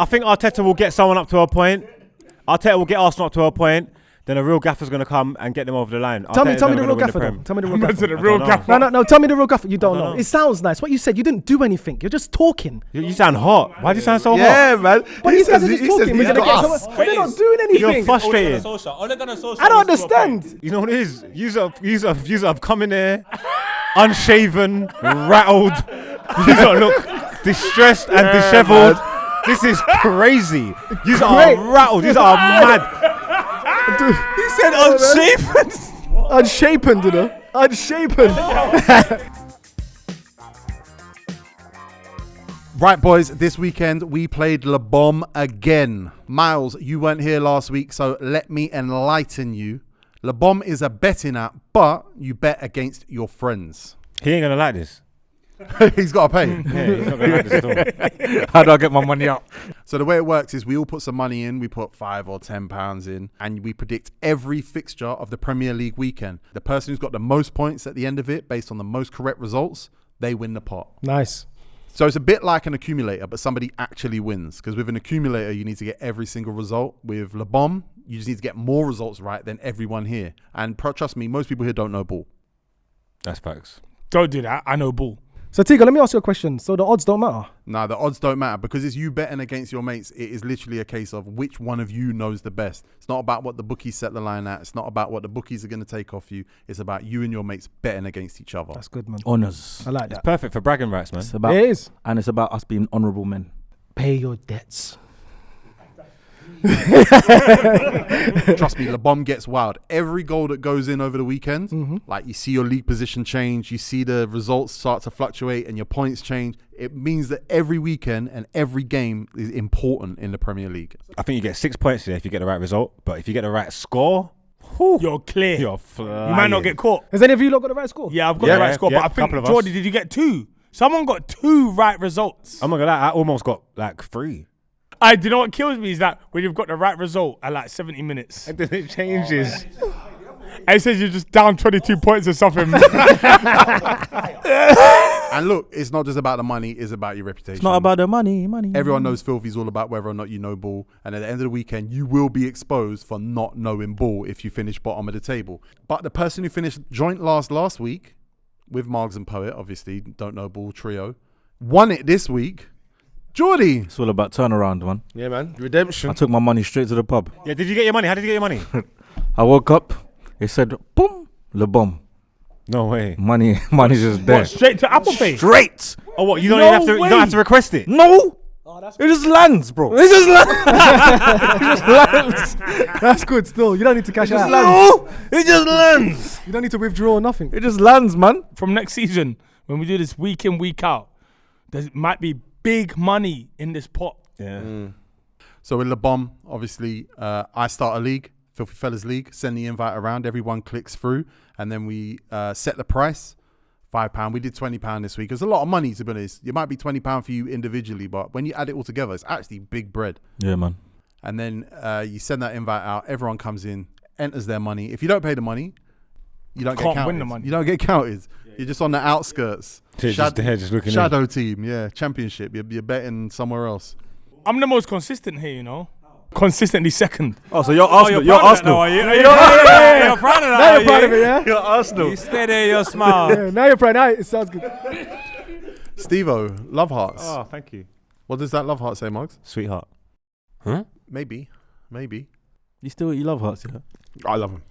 I think Arteta will get someone up to a point. Arteta will get Arsenal up to a point. Then a real gaffer's going to come and get them over the line. Tell me the real gaffer. Tell me the real gaffer. No. Tell me the real gaffer. You don't know. It sounds nice. What you said, you didn't do anything. You're just talking. You sound hot. Why do you sound so hot? Yeah, man. But these guys are just talking. But they're not doing anything. You're frustrated. I don't understand. You know what it is? You have come in here unshaven, rattled. You look distressed and dishevelled. This is crazy. You are rattled. You are mad. He said unshapen. Unshapen, you know? Unshapen. Right, boys, this weekend we played Le Bomb again. Miles, you weren't here last week, so let me enlighten you. Le Bomb is a betting app, but you bet against your friends. He ain't going to like this. He's got to pay. Yeah, he's not going to like this at all. How do I get my money up? So the way it works is we all put some money in. We put £5 or £10 in, and we predict every fixture of the Premier League weekend. The person who's got the most points at the end of it, based on the most correct results, they win the pot. Nice. So it's a bit like an accumulator, but somebody actually wins. Because with an accumulator, you need to get every single result. With Le Bomb, you just need to get more results right than everyone here. And trust me, most people here don't know ball. That's facts. Don't do that. I know ball. So, Tigo, let me ask you a question. So the odds don't matter? No, the odds don't matter because it's you betting against your mates. It is literally a case of which one of you knows the best. It's not about what the bookies set the line at. It's not about what the bookies are going to take off you. It's about you and your mates betting against each other. That's good, man. Honours. I like that. It's perfect for bragging rights, man. It is. And it's about us being honourable men. Pay your debts. Trust me, Le Bomb gets wild. Every goal that goes in over the weekend, like you see your league position change, you see the results start to fluctuate and your points change. It means that every weekend and every game is important in the Premier League. I think you get 6 points there if you get the right result, but if you get the right score, you're clear. You're flying. You might not get caught. Has any of you lot got the right score? Yeah, I've got the right score, but I think, Jordy, did you get 2? Someone got 2 right results. I'm not gonna lie, I almost got like 3. Do you know what kills me is that when you've got the right result at like 70 minutes. And then it changes. And it says you're just down 22 points or something. And look, it's not just about the money, it's about your reputation. It's not about the money. Everyone knows Filthy's all about whether or not you know ball. And at the end of the weekend, you will be exposed for not knowing ball if you finish bottom of the table. But the person who finished joint last week, with MARGS and Poet, obviously, don't know ball trio, won it this week. Jordy. It's all about turnaround, man. Yeah, man. Redemption. I took my money straight to the pub. Yeah, did you get your money? How did you get your money? I woke up, it said, boom, Le Bomb. No way. Money's just there. What, straight to Apple Pay? Straight. Oh, what? You don't even have to request it? No. It just lands, bro. It just lands. It just lands. That's good still. You don't need to cash out. No, it just lands. You don't need to withdraw or nothing. It just lands, man. From next season, when we do this week in, week out, there might be big money in this pot. Yeah. So with Le Bomb, obviously, I start a league, Filthy Fellas League, send the invite around, everyone clicks through, and then we set the price, £5. We did £20 this week. It's a lot of money, to be honest. It might be £20 for you individually, but when you add it all together, it's actually big bread. Yeah, man. And then you send that invite out, everyone comes in, enters their money. If you don't pay the money, you don't get counted. Win the money. You don't get counted. You're just on the outskirts. Just looking Shadow team, yeah. Championship. You're betting somewhere else. I'm the most consistent here, you know. Consistently second. Oh, so you're Arsenal. You're Arsenal. Now, are you? Yeah, you're proud of that. Now you're proud of it, yeah? You're Arsenal. You stay there, you smile. Yeah, now you're proud. Now it sounds good. STEVO, love hearts. Oh, thank you. What does that love heart say, Marks? Sweetheart. Huh? Maybe. You love hearts, yeah? I love him.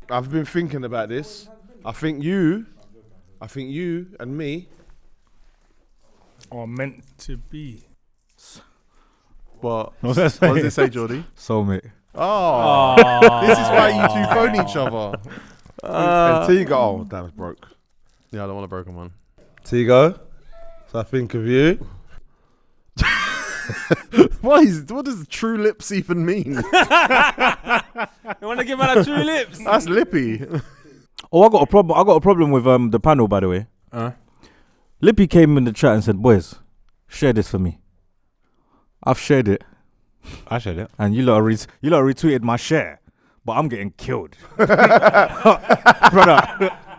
I've been thinking about this. I think you and me are meant to be. What? What does What does it say, Jordy? Soulmate. Oh, this is why you two phone each other. and Tigo. Oh, that was broke. Yeah, I don't want a broken one. Tigo. So I think of you. What does true lips even mean? You want to give out a true lips? That's lippy. Oh, I got a problem with the panel, by the way. Lippy came in the chat and said, "Boys, share this for me." I've shared it, I shared it. and you lot retweeted my share, but I'm getting killed, brother.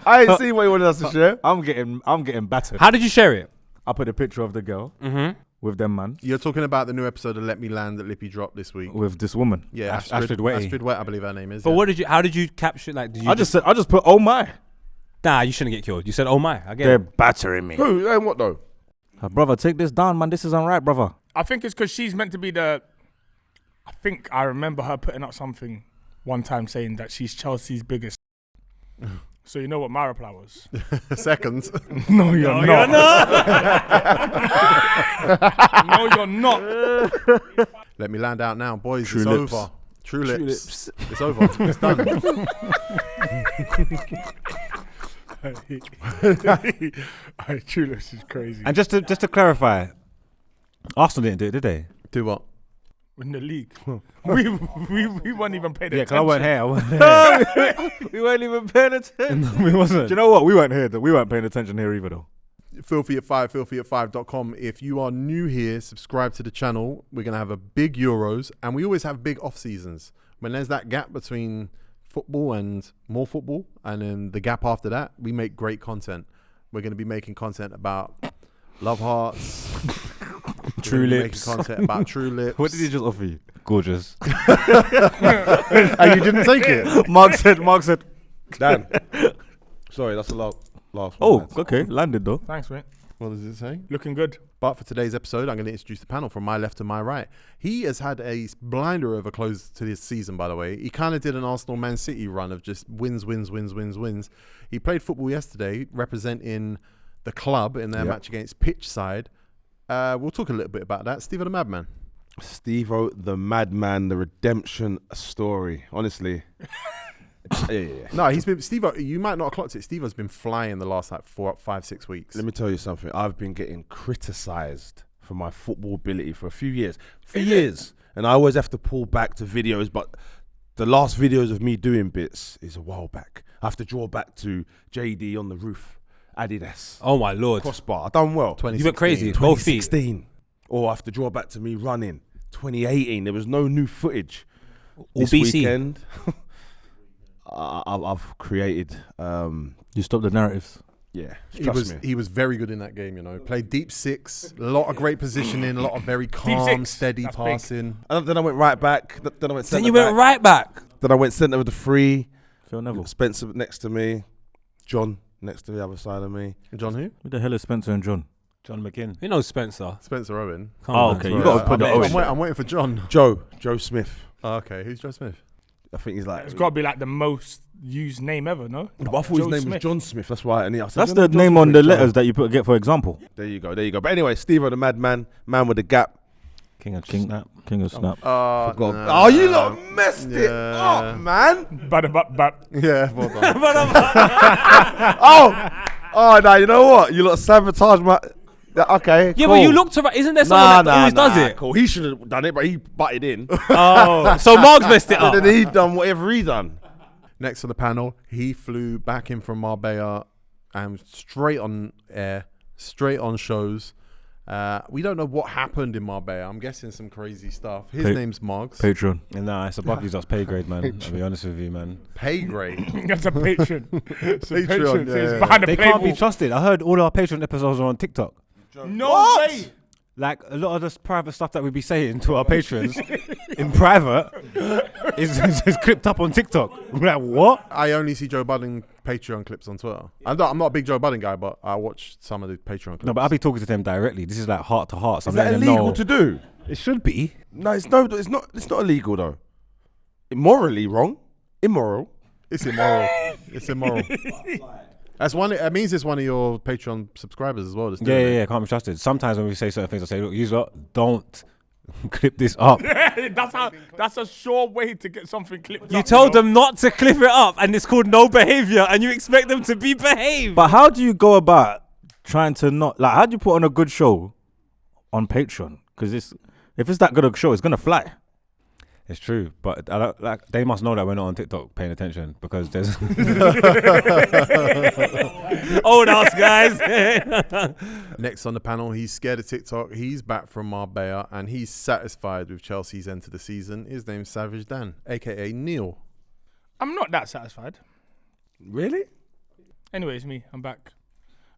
I ain't seen what you wanted us to share. I'm getting battered. How did you share it? I put a picture of the girl, with them man. You're talking about the new episode of Let Me Land that Lippy dropped this week. With this woman. Yeah, Astrid Wetty. Astrid Wet, I believe her name is. But yeah. how did you capture? Like, did you I just put, oh my. Nah, you shouldn't get killed. You said, oh my. I get They're it. battering me. Who? And what though? Brother, take this down, man. This isn't right, brother. I think it's because she's meant to be I think I remember her putting up something one time saying that she's Chelsea's biggest. So you know what my reply was? Seconds. No, you're not. No, you're not. Let Me Land out now, boys. True it's lips. over. True lips. It's over. It's done. True lips is crazy. And just to clarify, Arsenal didn't do it, did they? Do what? In the league, we weren't even paying attention. Yeah, because I weren't here. We weren't even paying attention. We wasn't. Do you know what? We weren't here. We weren't paying attention here either, though. Filthy at 5, filthyat5.com. If you are new here, subscribe to the channel. We're going to have a big Euros, and we always have big off seasons. When there's that gap between football and more football, and then the gap after that, we make great content. We're going to be making content about love hearts. True lips. Making content about true lips. What did he just offer you? Gorgeous. And you didn't take it? Mark said. Dan. Sorry, that's the last one. Oh, okay. Landed, though. Thanks, mate. What does it say? Looking good. But for today's episode, I'm going to introduce the panel from my left to my right. He has had a blinder of a close to this season, by the way. He kind of did an Arsenal Man City run of just wins. He played football yesterday, representing the club in their match against Pitchside. We'll talk a little bit about that. STEVO the Madman. STEVO the Madman, the redemption story. Honestly. Yeah. No, he's been STEVO. You might not have clocked it. STEVO's been flying the last 4, 5, 6 weeks. Let me tell you something. I've been getting criticised for my football ability for a few years. For years. And I always have to pull back to videos, but the last videos of me doing bits is a while back. I have to draw back to JD on the roof, Adidas, Oh my lord. crossbar. I done well. You went crazy. Both feet. 2016. Or I have to draw back to me running. 2018. There was no new footage. All This BC. weekend, I've created. You stopped the narratives. Yeah, He was very good in that game, you know. Played deep six, a lot of great positioning, a lot of very calm, six. steady That's big. passing. And then I went right back. Then I went centre Then you went back. right back. Then I went centre with the three. Phil Neville. Spencer next to me. John next to the other side of me. John who? Who the hell is Spencer and John? John McGinn. You know Spencer. Spencer Owen. Come Oh, on, okay. bro. You got to put the O in. I'm waiting for John. Joe Smith. Oh, okay, who's Joe Smith? I think he's like. It's got to be like the most used name ever, no? But I thought his Joe name was Smith. John Smith. That's why. And I said, That's "You the know John name on Smith, the Joe." letters that you put get for example. There you go. But anyway, Steve-O the Madman, man with the gap. King of Snap. King of Snap. Oh, you lot messed it up, man. But. Yeah, well done. Oh, no, you know what? You lot sabotage my. Okay. Yeah, cool. but you looked around. Isn't there someone that always does it? Cool. He should have done it, but he butted in. Oh, so Margs messed it up. And then he done whatever he done. Next to the panel, he flew back in from Marbella and straight on air, straight on shows. We don't know what happened in Marbella. I'm guessing some crazy stuff. His name's Margs. Patreon. Nah, it's above you, pay grade, man. I'll be honest with you, man. Pay grade. That's a patron. It's a Patreon, patron. yeah, It's yeah. behind the They paywall. can't be trusted. I heard all our Patreon episodes are on TikTok. No way. Like a lot of this private stuff that we be saying to our patrons in private is clipped up on TikTok. We're like, what? I only see Joe Budden Patreon clips on Twitter. I'm not a big Joe Budden guy, but I watch some of the Patreon clips. No, but I'll be talking to them directly. This is like heart to heart. So Is I'm that letting them illegal know. to do? It should be. No, it's not. It's not illegal though. Morally wrong. Immoral. It's immoral. It's immoral. That's one. It means it's one of your Patreon subscribers as well. That's doing it. Yeah, can't be trusted. Sometimes when we say certain things, I say, look, you lot, don't clip this up. That's a sure way to get something clipped. You up, told know? them not to clip it up, and it's called no behavior, and you expect them to be behaved. But how do you go about trying to not like? How do you put on a good show on Patreon? Because if it's that good a show, it's gonna fly. It's true, but I don't, like they must know that we're not on TikTok paying attention because there's Old ass guys. Next on the panel, he's scared of TikTok. He's back from Marbella and he's satisfied with Chelsea's end to the season. His name's Savage Dan, aka Neil. I'm not that satisfied. Really? Anyway, it's me. I'm back.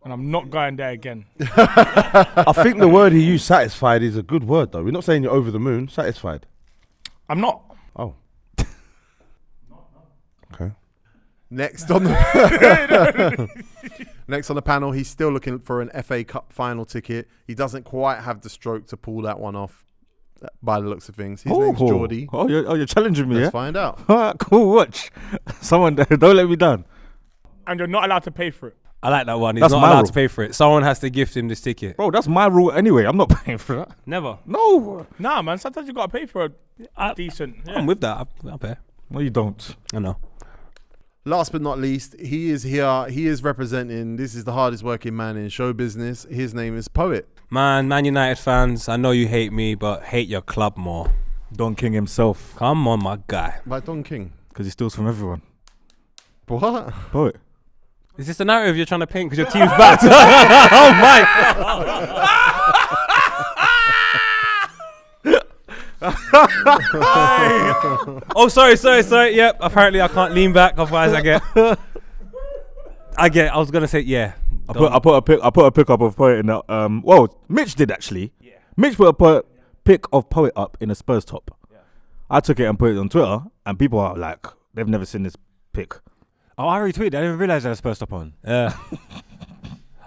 and I'm not going there again. I think the word he used, satisfied, is a good word though. We're not saying you're over the moon. Satisfied. I'm not. Oh. Okay. Next on the panel, he's still looking for an FA Cup final ticket. He doesn't quite have the stroke to pull that one off, by the looks of things. His name's Jordy. Oh, you're challenging me, Let's yeah? find out. Cool, watch. Someone, don't let me down. And you're not allowed to pay for it. I like that one. He's That's not my allowed rule. to pay for it. Someone has to gift him this ticket. Bro, that's my rule anyway. I'm not paying for that. Never. No. Nah, man. Sometimes you gotta pay for a decent. Yeah. I'm with that. I'll pay. No, you don't. I know. Last but not least, he is here. He is representing. This is the hardest working man in show business. His name is Poet. Man United fans, I know you hate me, but hate your club more. Don King himself. Come on, my guy. By Don King. Because he steals from everyone. What? Poet. Is this the narrative you're trying to paint because your team's back? Oh my! Oh, sorry. Yep. Apparently, I can't lean back. Otherwise, I get. I was gonna say yeah. I put a pick up of Poet in that. Well, Mitch did actually. Yeah. Mitch put a pick of Poet up in a Spurs top. Yeah. I took it and put it on Twitter, and people are like, they've never seen this pick. Oh, I retweeted. I didn't realize I was supposed to up on. Yeah.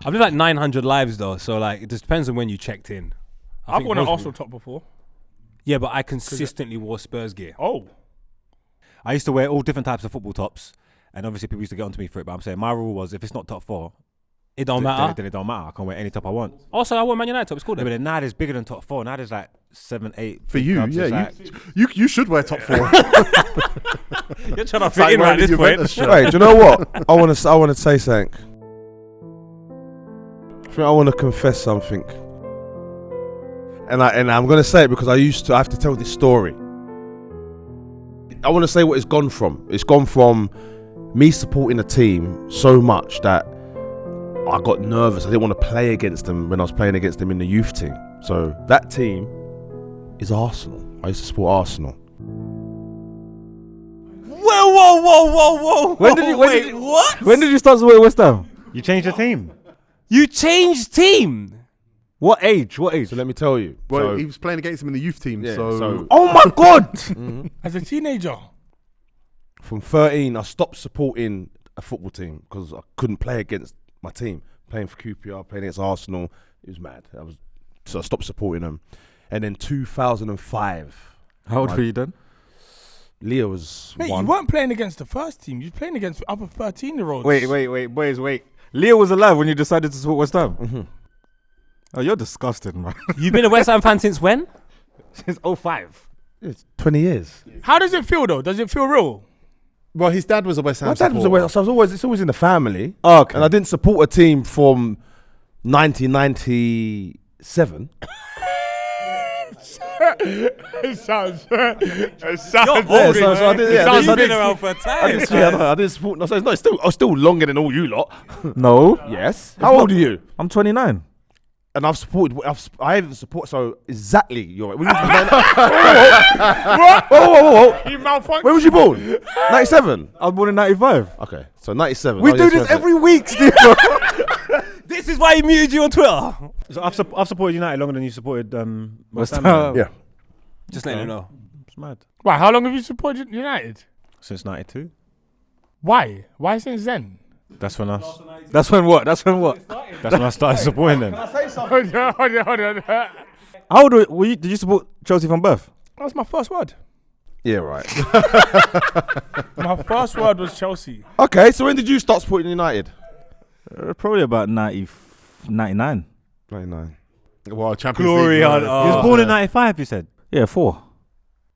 I've done like 900 lives though, so like it just depends on when you checked in. I've worn an Arsenal top before. Yeah, but I consistently wore Spurs gear. Oh. I used to wear all different types of football tops, and obviously people used to get onto me for it. But I'm saying my rule was if it's not top 4, It don't matter. Then it don't matter. I can wear any top I want. Also, I wore Man United top. It's cool. Yeah, but then now there's bigger than top 4. Now there's like 7, 8. For you, clubs. yeah. It's You should wear top 4. You're trying to fit in right at this point. Wait, do you know what? I want to say something. I think I want to confess something. And I'm going to say it because I have to tell this story. I want to say what it's gone from. It's gone from me supporting a team so much that I got nervous. I didn't want to play against them when I was playing against them in the youth team. So that team is Arsenal. I used to support Arsenal. Whoa. When did you start supporting West Ham? You changed the team. You changed team. What age? So let me tell you. Well, he was playing against him in the youth team, Yeah, so Oh my God! As a teenager. From 13, I stopped supporting a football team because I couldn't play against my team. Playing for QPR, playing against Arsenal, it was mad. So I stopped supporting them. And then 2005. How old were you then? Leah was Mate, 1. you weren't playing against the first team. You were playing against other 13-year-olds. Wait, boys, wait. Leo was alive when you decided to support West Ham? Mm-hmm. Oh, you're disgusting, man. You've been a West Ham fan since when? Since 05. It's 20 years. How does it feel though? Does it feel real? well, his dad was a West Ham My dad was supporter. aware, so it's always in the family. Oh, okay. And I didn't support a team from 1997. It sounds. You're old. Yeah, so I did. Yeah, You've I been did. around for a time. I didn't support. No, so it's not. It's still longer than all you lot. No. Yes. How old are you? I'm 29. And I've supported. I haven't supported. So exactly, you're right. Whoa. You malfunction. When was you born? 97. I was born in 95. Okay, so 97. We do this every week, Steve. This is why he muted you on Twitter. So I've supported United longer than you supported West Ham. Ham. Yeah. Just letting you know. It's mad. Why? How long have you supported United? Since 92. Why? Why since then? That's when I That's when what? started supporting them. Hold on. How old were you? Did you support Chelsea from birth? That was my first word. Yeah, right. My first word was Chelsea. Okay, so when did you start supporting United? Probably about 99. 99. Well, Champions Glory League. on. He was born in 95, you said. Yeah, 4.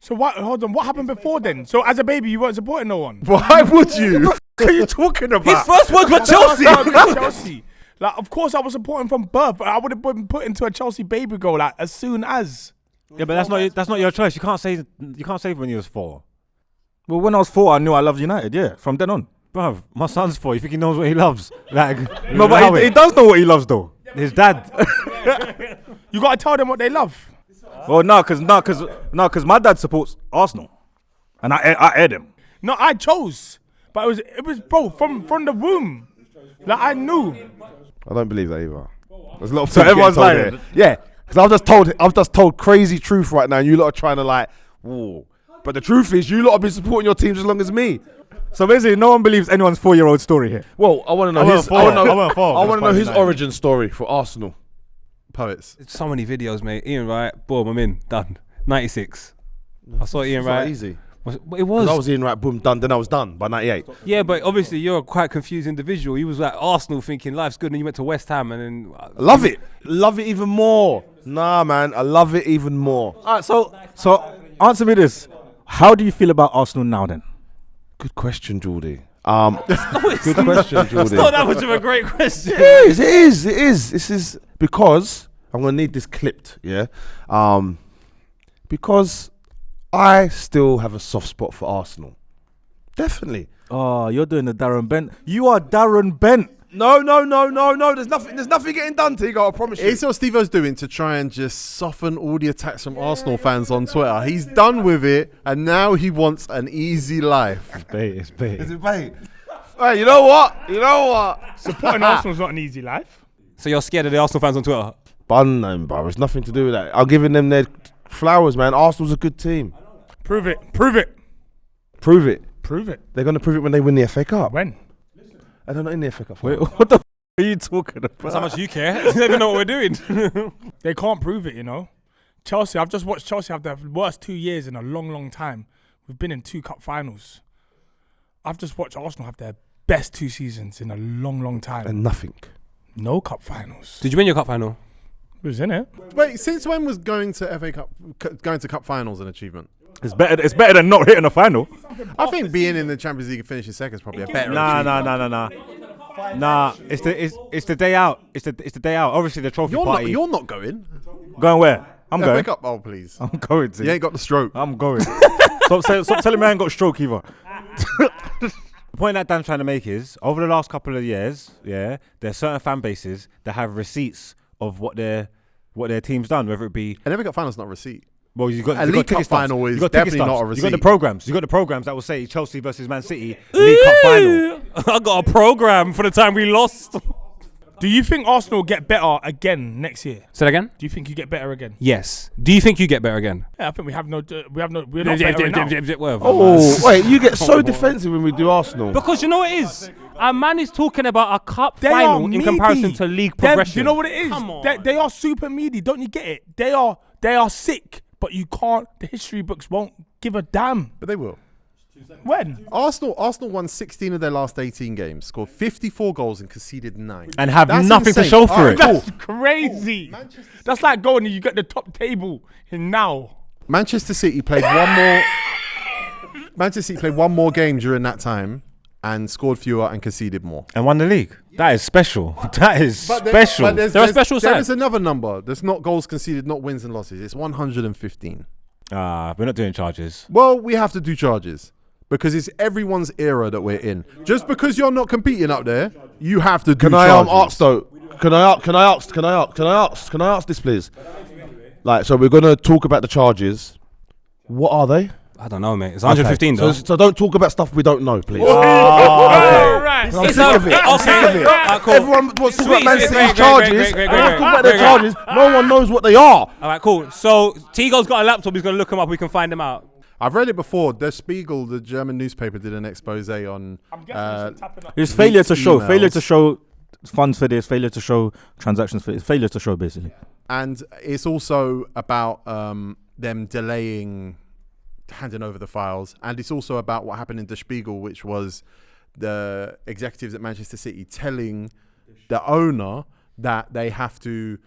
So what? Hold on. What happened before then? So as a baby, you weren't supporting no one. Why would you? What are you talking about? His first words were Chelsea. Chelsea. Like, of course, I was supporting from birth, but I would have been put into a Chelsea baby goal like as soon as. Yeah, but that's not your choice. You can't say when you was 4. Well, when I was 4, I knew I loved United. Yeah, from then on. Bruv, my son's 4. You think he knows what he loves? Like, No, but he does know what he loves, though. his dad. You gotta tell them what they love. Well, cause my dad supports Arsenal, and I aired him. No, I chose, but it was bro from the womb. Like I knew. I don't believe that either. There's a lot of So things everyone's getting told lying? here. Yeah, because I've just told crazy truth right now, and you lot are trying to like, whoa. But the truth is, you lot have been supporting your teams as long as me. So basically, no one believes anyone's 4-year-old story here. Well, I want to know I want to know his origin story for Arsenal. Poets. It's so many videos, mate. Ian Wright, boom, I'm in, done. 96. I saw Ian It's not Wright. easy. It was. I was Ian Wright, boom, done. Then I was done by 98. Yeah, but obviously you're a quite confused individual. You was like Arsenal thinking life's good, and you went to West Ham, and then Love it even more. Nah, man, I love it even more. All right, so answer me this: how do you feel about Arsenal now? Then, Good question, Jordy. Good question, Jordy. it's not that much of a great question. It is. This is because I'm gonna need this clipped, yeah. Because I still have a soft spot for Arsenal. Definitely. oh, you're doing the Darren Bent. You are Darren Bent. No. There's nothing getting done, Tego. I promise you. It's what Stevo's doing to try and just soften all the attacks from Arsenal fans on Twitter. He's done with it, and now he wants an easy life. It's bait. Is it bait? Hey, you know what? Supporting Arsenal's not an easy life. So you're scared of the Arsenal fans on Twitter? Bun them, bro. It's nothing to do with that. I'm giving them their flowers, man. Arsenal's a good team. Prove it. Prove it. Prove it. They're gonna prove it when they win the FA Cup. When? I don't know in the FA Cup. Wait, what the are you talking about? That's how much you care. You don't even know what we're doing. They can't prove it, you know. Chelsea, I've just watched Chelsea have their worst 2 years in a long time. We've been in 2 cup finals. I've just watched Arsenal have their best 2 seasons in a long time. And nothing. No cup finals. Did you win your cup final? It was in it. Wait, since when was going to FA Cup, going to cup finals an achievement? It's better than not hitting a final. I think being in the Champions League and finishing second is probably a better Nah. achievement. It's the day out. It's the day out. Obviously the trophy party. You're not going. Going where? I'm FA going. Cup, oh please. I'm going to. You ain't got the stroke. I'm going. Stop telling me I ain't got stroke either. The point that Dan's trying to make is, over the last couple of years, yeah, there's certain fan bases that have receipts of what their team's done, whether it be. And FA Cup final's not a receipt. Well, you got A League Cup final is definitely not a You got receipt. the programs. You got the programs that will say Chelsea versus Man City League Cup final. I got a program for the time we lost. Do you think Arsenal get better again next year? Say that again? Do you think you get better again? Yes. Do you think you get better again? Yeah, I think we're not better enough. Whatever. Oh, wait, you get so defensive when we do Arsenal. Because you know what it is? A man is talking about a cup They final are in meaty. comparison to league Them- progression. Do you know what it is? Come on. They are super meaty. Don't you get it? They are sick, but you can't. The history books won't give a damn. But they will. When? Arsenal won 16 of their last 18 games, scored 54 goals and conceded 9. And have That's nothing to insane. show for All right, it. cool. That's crazy. That's like going and you get the top table in now. Manchester City played one more. Manchester City played one more game during that time and scored fewer and conceded more. And won the league. That is special. That is special. They're a special There side. is another number. There's not goals conceded, not wins and losses. It's 115. We're not doing charges. Well, we have to do charges because it's everyone's era that we're in. Just because you're not competing up there, you have to do Can I charges. ask though? Can I ask this, please? Like, so we're gonna talk about the charges. What are they? I don't know, mate. It's 115 though. So don't talk about stuff we don't know, please. Right. I'm sick of it. I'm sick of it. Alright, cool. Everyone wants to talk about Man Sweet, City's great, charges. great. Let's talk about their charges. No one knows what they are. All right, cool. So Tego's got a laptop. He's gonna look them up. We can find them out. I've read it before. Der Spiegel, the German newspaper, did an expose on. It's failure to show. emails. Failure to show funds for this. Failure to show transactions for this. Failure to show, basically. And it's also about them delaying handing over the files. And it's also about what happened in Der Spiegel, which was the executives at Manchester City telling the owner that they have to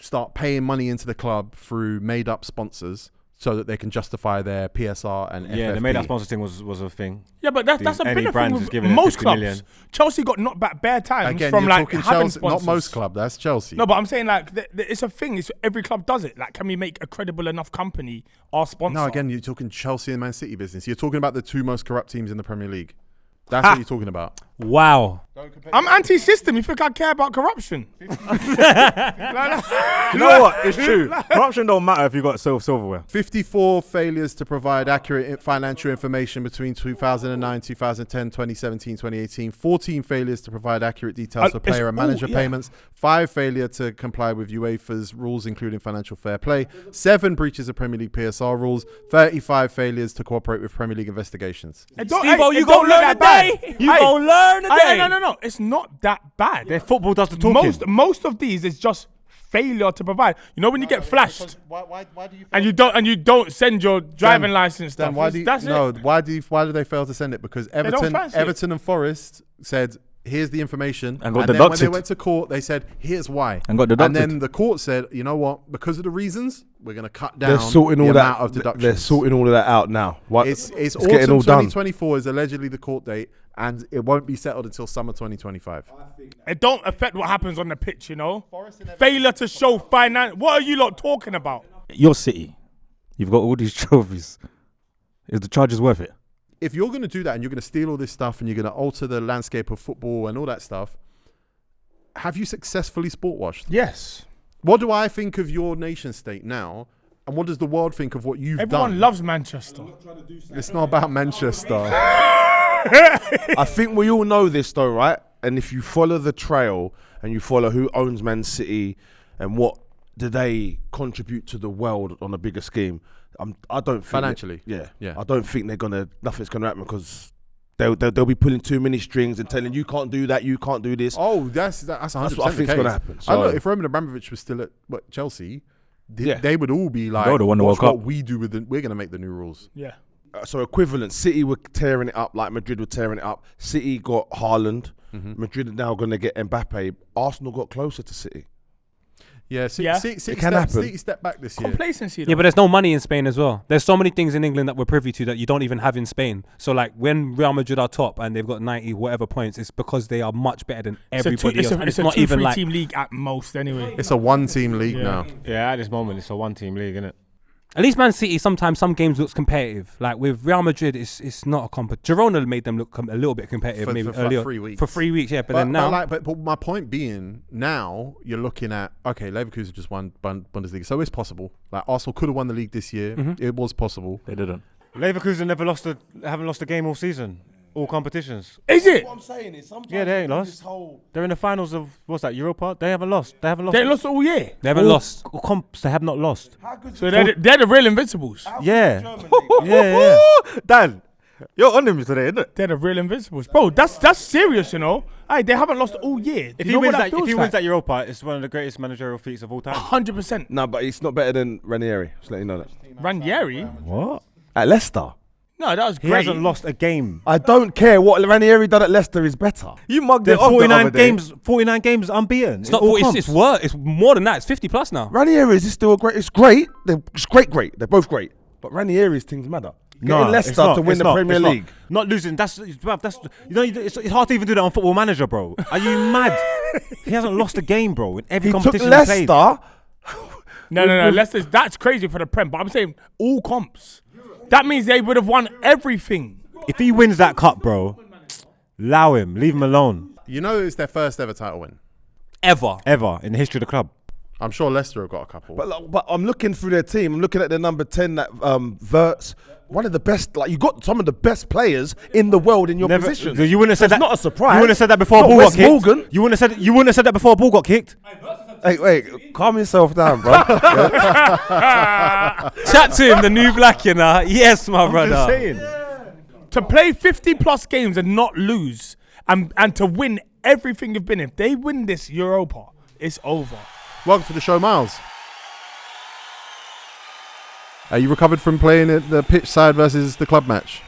start paying money into the club through made-up sponsors so that they can justify their PSR and Yeah, FFP. the made up sponsor thing was a thing. Yeah, but that's a Any bit of brand thing is with giving most 50 clubs. million. Chelsea got knocked back bare times Again, from you're like talking having Chelsea, sponsors. not most club. That's Chelsea. No, but I'm saying like it's a thing. It's every club does it. Like, can we make a credible enough company our sponsor? No, again, you're talking Chelsea and Man City business. You're talking about the two most corrupt teams in the Premier League. That's what you're talking about. Wow. I'm anti-system. You think I care about corruption? You know what? It's true. Corruption don't matter if you got silverware. 54 failures to provide accurate financial information between 2009, 2010, 2017, 2018. 14 failures to provide accurate details for player and manager payments. 5 failure to comply with UEFA's rules, including financial fair play. 7 breaches of Premier League PSR rules. 35 failures to cooperate with Premier League investigations. Steve-O, you gonna learn today. You gonna learn today. No. It's not that bad. Their football does the talking. Most of these is just failure to provide. You know when you get flashed, Why do you? and you don't send your driving license stuff. Why do they fail to send it? Because Everton and Forest said, here's the information, and got then deducted. When they went to court, they said, here's why, and got deducted. And then the court said, you know what? Because of the reasons, we're going to cut down They're sorting the all amount that. of deductions. They're sorting all of that out now. It's autumn getting all done. 2024 is allegedly the court date, and it won't be settled until summer 2025. It don't affect what happens on the pitch, you know. Failure to show finance. What are you lot talking about? Your City, you've got all these trophies. Is the charges worth it? If you're going to do that and you're going to steal all this stuff and you're going to alter the landscape of football and all that stuff, have you successfully sport washed? Yes. What do I think of your nation state now? And what does the world think of what you've done? Everyone loves Manchester. It's not about Manchester. I think we all know this though, right? And if you follow the trail and you follow who owns Man City and what do they contribute to the world on a bigger scheme, I don't think Financially. Yeah. Yeah. I don't think nothing's gonna happen because they'll be pulling too many strings and telling you can't do that, you can't do this. Oh, that's 100% what I think's the gonna case. happen. I know So- if Roman Abramovich was still at Chelsea, Yeah. they would all be like, They would've won the watch World what Cup. we do with we're going to make the new rules. Yeah. So equivalent, City were tearing it up like Madrid were tearing it up. City got Haaland. Madrid are now going to get Mbappe. Arsenal got closer to City. Yeah, City step back this year. Complacency. Yeah, but there's no money in Spain as well. There's so many things in England that we're privy to that you don't even have in Spain. So like when Real Madrid are top and they've got 90 whatever points, it's because they are much better than everybody else. And It's a not even 2-3 like team league at most anyway. It's a one-team league Yeah. now. Yeah, at this moment, it's a one-team league, isn't it? at least Man City sometimes some games looks competitive. Like with Real Madrid, it's not a Girona made them look a little bit competitive For maybe like earlier 3 weeks. for 3 weeks. Yeah, but then now. But my point being, now you're looking at Leverkusen just won Bundesliga, so it's possible. Like Arsenal could have won the league this year. Mm-hmm. It was possible. They didn't. Leverkusen haven't lost a game all season, all competitions. Is it? What I'm saying is sometimes Yeah, they ain't lost. They're in the finals of what's that, Europa? They haven't lost. They lost all year. They haven't lost. All comps. They have not lost. So they're the real invincibles. Yeah, yeah. Dan, you're on him today, isn't it? They're the real invincibles, bro. That's serious, you know. Hey, they haven't lost all year. If You he know wins what that, if feels he like? wins that Europa, it's one of the greatest managerial feats of all time. 100%. No, but it's not better than Ranieri. Just let you know that. Ranieri? What? At Leicester. No, that was He great. hasn't lost a game. I don't care what Ranieri done at Leicester is better. You mugged They're it off the 49 other day. games. 49 games unbeaten. It's not 40, it's worse. It's more than that. It's 50 plus now. Ranieri is still great. It's great. It's great. They're both great. But Ranieri's things matter. Getting Leicester to win the Premier League. Not losing. That's it's hard to even do that on Football Manager, bro. Are you mad? He hasn't lost a game, bro. In every He took competition he played. Leicester. No. Leicester's that's crazy for the Prem. But I'm saying all comps. That means they would have won everything. If he wins that cup, bro, allow him. Leave him alone. You know, it's their first ever title win. Ever. In the history of the club. I'm sure Leicester have got a couple. But I'm looking through their team. I'm looking at their number 10, that Wirtz. One of the best. Like you got some of the best players in the world in your position. You wouldn't have said That's that. not a surprise. You wouldn't have said that before a Not ball got Wes kicked. Morgan. You wouldn't have said that before a ball got kicked. Hey, wait, calm yourself down, bro. Chat to him, the new black, you know. Yes, my brother. Just saying. To play 50 plus games and not lose and to win everything you've been in. If they win this Europa, it's over. Welcome to the show, Miles. Are you recovered from playing at the pitch side versus the club match?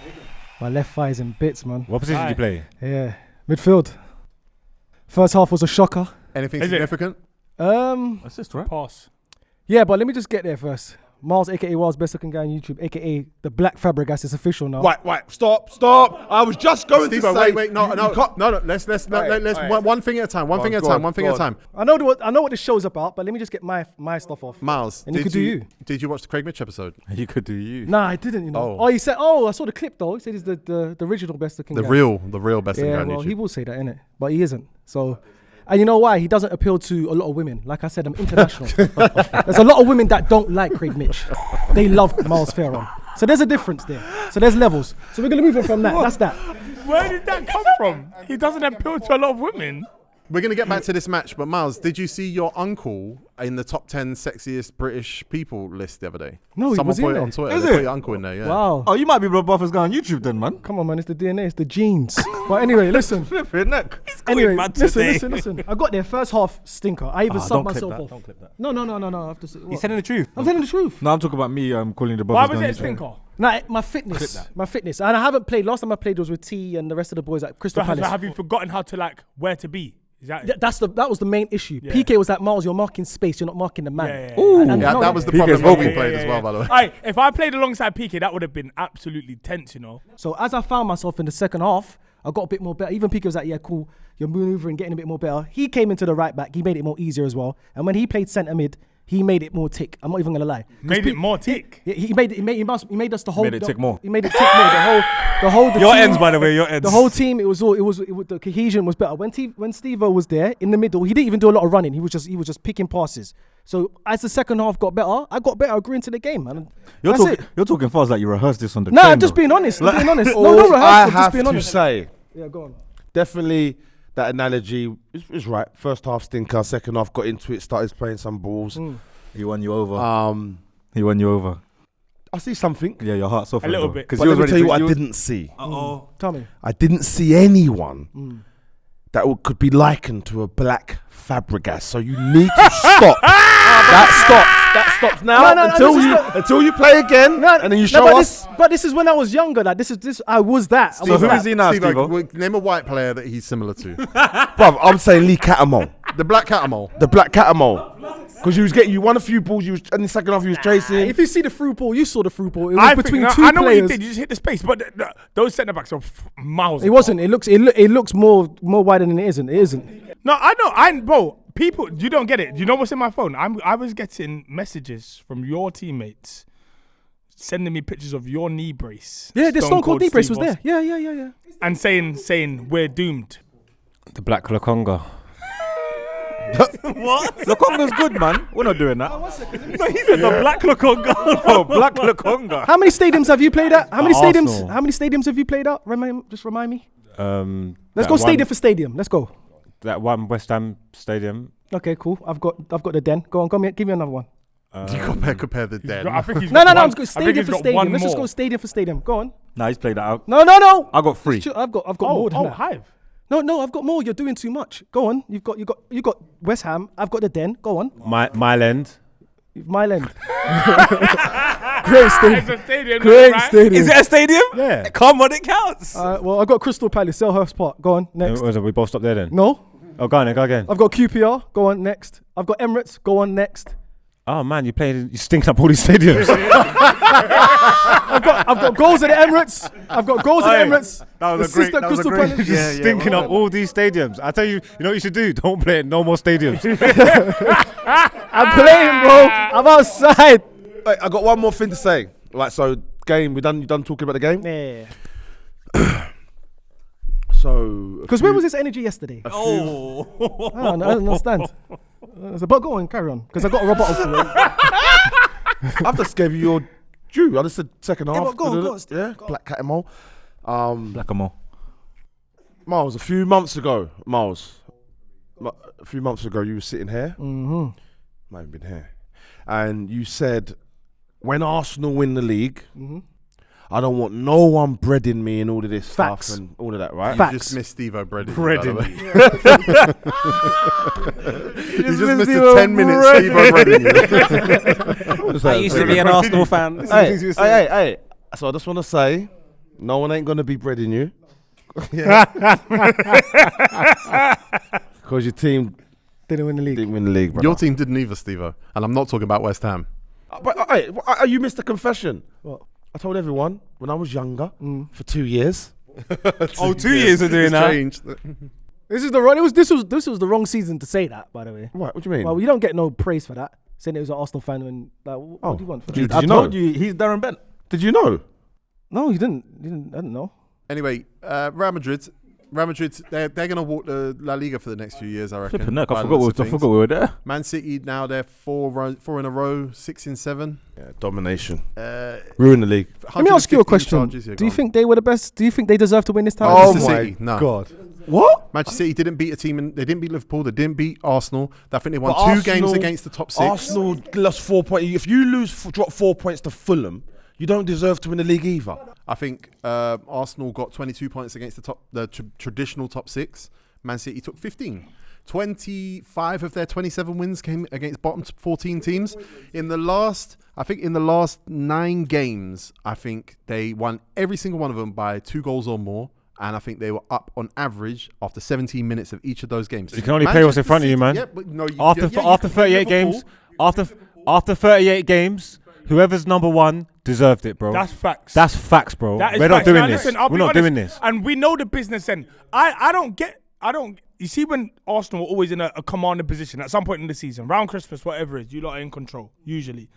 My left thigh is in bits, man. What position did you play? Yeah, midfield. First half was a shocker. Anything Is it? significant? Assist, right? Pass. Yeah, but let me just get there first. Miles, aka Wild's best looking guy on YouTube, aka the Black Fabregas, is official now. Wait, stop. I was just going to say. Wait, no. Let's one thing at a time. One thing at a time. I know what the show's about, but let me just get my stuff off. Miles, and you could do you. Did you watch the Craig Mitch episode? You could do you. Nah, I didn't. You know. Oh, he said. Oh, I saw the clip though. He said he's the original best looking guy. The real best looking guy on well, YouTube. he will say that, innit? But he isn't. So. And you know why? He doesn't appeal to a lot of women. Like I said, I'm international. There's a lot of women that don't like Craig Mitch. They love Miles Farron. So there's a difference there. So there's levels. So we're going to move on from that. That's that. Where did that come from? He doesn't appeal to a lot of women. We're going to get back to this match, but Miles, did you see your uncle in the top 10 sexiest British people list the other day? No, he was in there. Someone put it on Twitter. Is They it? put your uncle in there, yeah. Wow. Oh, you might be buff as guy on YouTube then, man. Come on, man. It's the DNA. It's the genes. But anyway, listen. Flipping neck. Anyway, listen. I got there. First half stinker. I even subbed myself off. Don't clip that. No. I have to say, He's telling the truth. I'm telling the truth. No, I'm talking about me. I'm calling the buff. Why as was guy it on a YouTube. stinker? Nah, my fitness. And I haven't played. Last time I played was with T and the rest of the boys at Crystal So Palace. have you forgotten how to where to be? Is that it? That was the main issue. Yeah. PK was like, Miles, you're marking space, you're not marking the man. Yeah. Yeah, that was the problem when we played as well, by the way. Alright, if I played alongside PK, that would have been absolutely tense, you know. So as I found myself in the second half, I got a bit more better. Even PK was like, yeah, cool, you're maneuvering, getting a bit more better. He came into the right back, he made it more easier as well. And when he played centre mid, he made it more tick. I'm not even gonna lie. Made it more tick. He made us the whole. Made it tick more. He made it tick more. The Your team, ends, by the way, your ends. The whole team. It was the cohesion was better. When STEVO was there in the middle, he didn't even do a lot of running. He was just picking passes. So as the second half got better, I got better agreeing to the game. And You're talking fast like you rehearsed this on the Nah, train, I'm just though. being honest. I'm being honest. All No rehearsal. I Just have being to honest. say, Yeah, go on. definitely that analogy is right. First half stinker, second half got into it, started playing some balls. He won you over. He won you over. I see something. Yeah, your heart's off A little bit. But let me tell you what I didn't see. Tell me. I didn't see anyone that could be likened to a Black Fabregas. So you need to stop. That stops now until you play again and then you show us. But this is when I was younger. Like this. I was that. So who is he now, Steve? Name a white player that he's similar to. Bruv, I'm saying Lee Catamol. The Black Catamol. The Black Catamol. Because you won a few balls, in the second half you was chasing. If you see the through ball, you saw the through ball. It was between two players. I know what you did. You just hit the space, but those centre backs are miles. It wasn't. It looks more wider than it isn't. It isn't. No, I know. Bro, people, you don't get it. You know what's in my phone? I was getting messages from your teammates sending me pictures of your knee brace. Yeah, the Stone Cold knee brace was there. Yeah. And saying we're doomed. The Black Lakonga. What? Lakonga's good, man. We're not doing that. No, he said the Black Lakonga. Oh, Black Lakonga. How many stadiums have you played at? How many Arsenal. stadiums have you played at? Just remind me. Let's That go stadium one- for stadium. Let's go. That one West Ham stadium. Okay, cool. I've got the den. Go on, give me another one. You compare the dead. I think he's No. got I'm one- just going I think stadium he's for got stadium. one Let's just more. go stadium for stadium. Go on. Nah, he's played that out. No. I got 3. I've got more than that. Hive. No, I've got more. You're doing too much. Go on. You got West Ham. I've got the den. Go on. Mile End. Milan. Great stadium. It's a stadium. Great right? stadium. Is it a stadium? Yeah. Come on, it counts. Well, I got Crystal Palace, Selhurst Park. Go on, next. We both stopped there then. No. Oh, go on then, go again. I've got QPR. Go on, next. I've got Emirates. Go on, next. Oh man, you stinking up all these stadiums. I've got goals at the Emirates. I've got goals at the Emirates. That was The sister Crystal Palace. You're just stinking up all these stadiums. I tell you, you know what you should do? Don't play at no more stadiums. I'm playing, bro. I'm outside. Wait, I got one more thing to say. Right, so game, you done talking about the game? Yeah. So Because where was this energy yesterday? I don't understand. But go on, carry on. Because I got a rebuttal for it. I've just gave you your due. I just said second half. but go on. Yeah, Black Cat and Mole. Black and more. Miles, a few months ago, you were sitting here. Mm-hmm. Might have been here. And you said, when Arsenal win the league, I don't want no one breading me and all of this Facts. stuff and all of that, right? Facts. You just missed Steve-O breading. You just missed a 10 minutes Steve-O breading. I used to be an Arsenal fan. Hey. So I just want to say, no one ain't going to be breading you. Because your team Didn't win the league. didn't win the league, bro. Your team didn't either, Steve-O. And I'm not talking about West Ham. But are you Mr. Confession? What? I told everyone when I was younger for 2 years. 2 years of doing that. This is the wrong. This was the wrong season to say that. By the way. What do you mean? Well, you don't get no praise for that. Saying it was an Arsenal fan when. Like, what do you want? For Did that? you know? told you he's Darren Bent. Did you know? No, you didn't. I didn't know. Anyway, Real Madrid, they're going to walk the La Liga for the next few years, I reckon. Flipping neck, I by the forgot looks of things. we were there. Man City, now they're four in a row, 6 in 7. Yeah, domination. Ruin the league. Let me ask you a 115 question. charges, yeah, Do you go on. think they were the best? Do you think they deserve to win this title? Oh Manchester my City, no. God. What? Manchester City didn't beat a team, they didn't beat Liverpool, they didn't beat Arsenal. I think they won But two games Arsenal- against the top 6. Arsenal lost 4 points. If you drop 4 points to Fulham, you don't deserve to win the league either. I think Arsenal got 22 points against the traditional top 6. Man City took 15. 25 of their 27 wins came against bottom 14 teams. In the last 9 games, I think they won every single one of them by 2 goals or more. And I think they were up on average after 17 minutes of each of those games. You can only play what's in front of you, man. Yeah, but no, After 38 games, after 38 games, whoever's number 1 deserved it, bro. That's facts. That's facts, bro. That is We're not facts. doing Now, this. listen, I'll We're be not honest, doing this. And we know the business end. I don't. You see, when Arsenal were always in a commanding position at some point in the season, around Christmas, whatever it is, you lot are in control usually.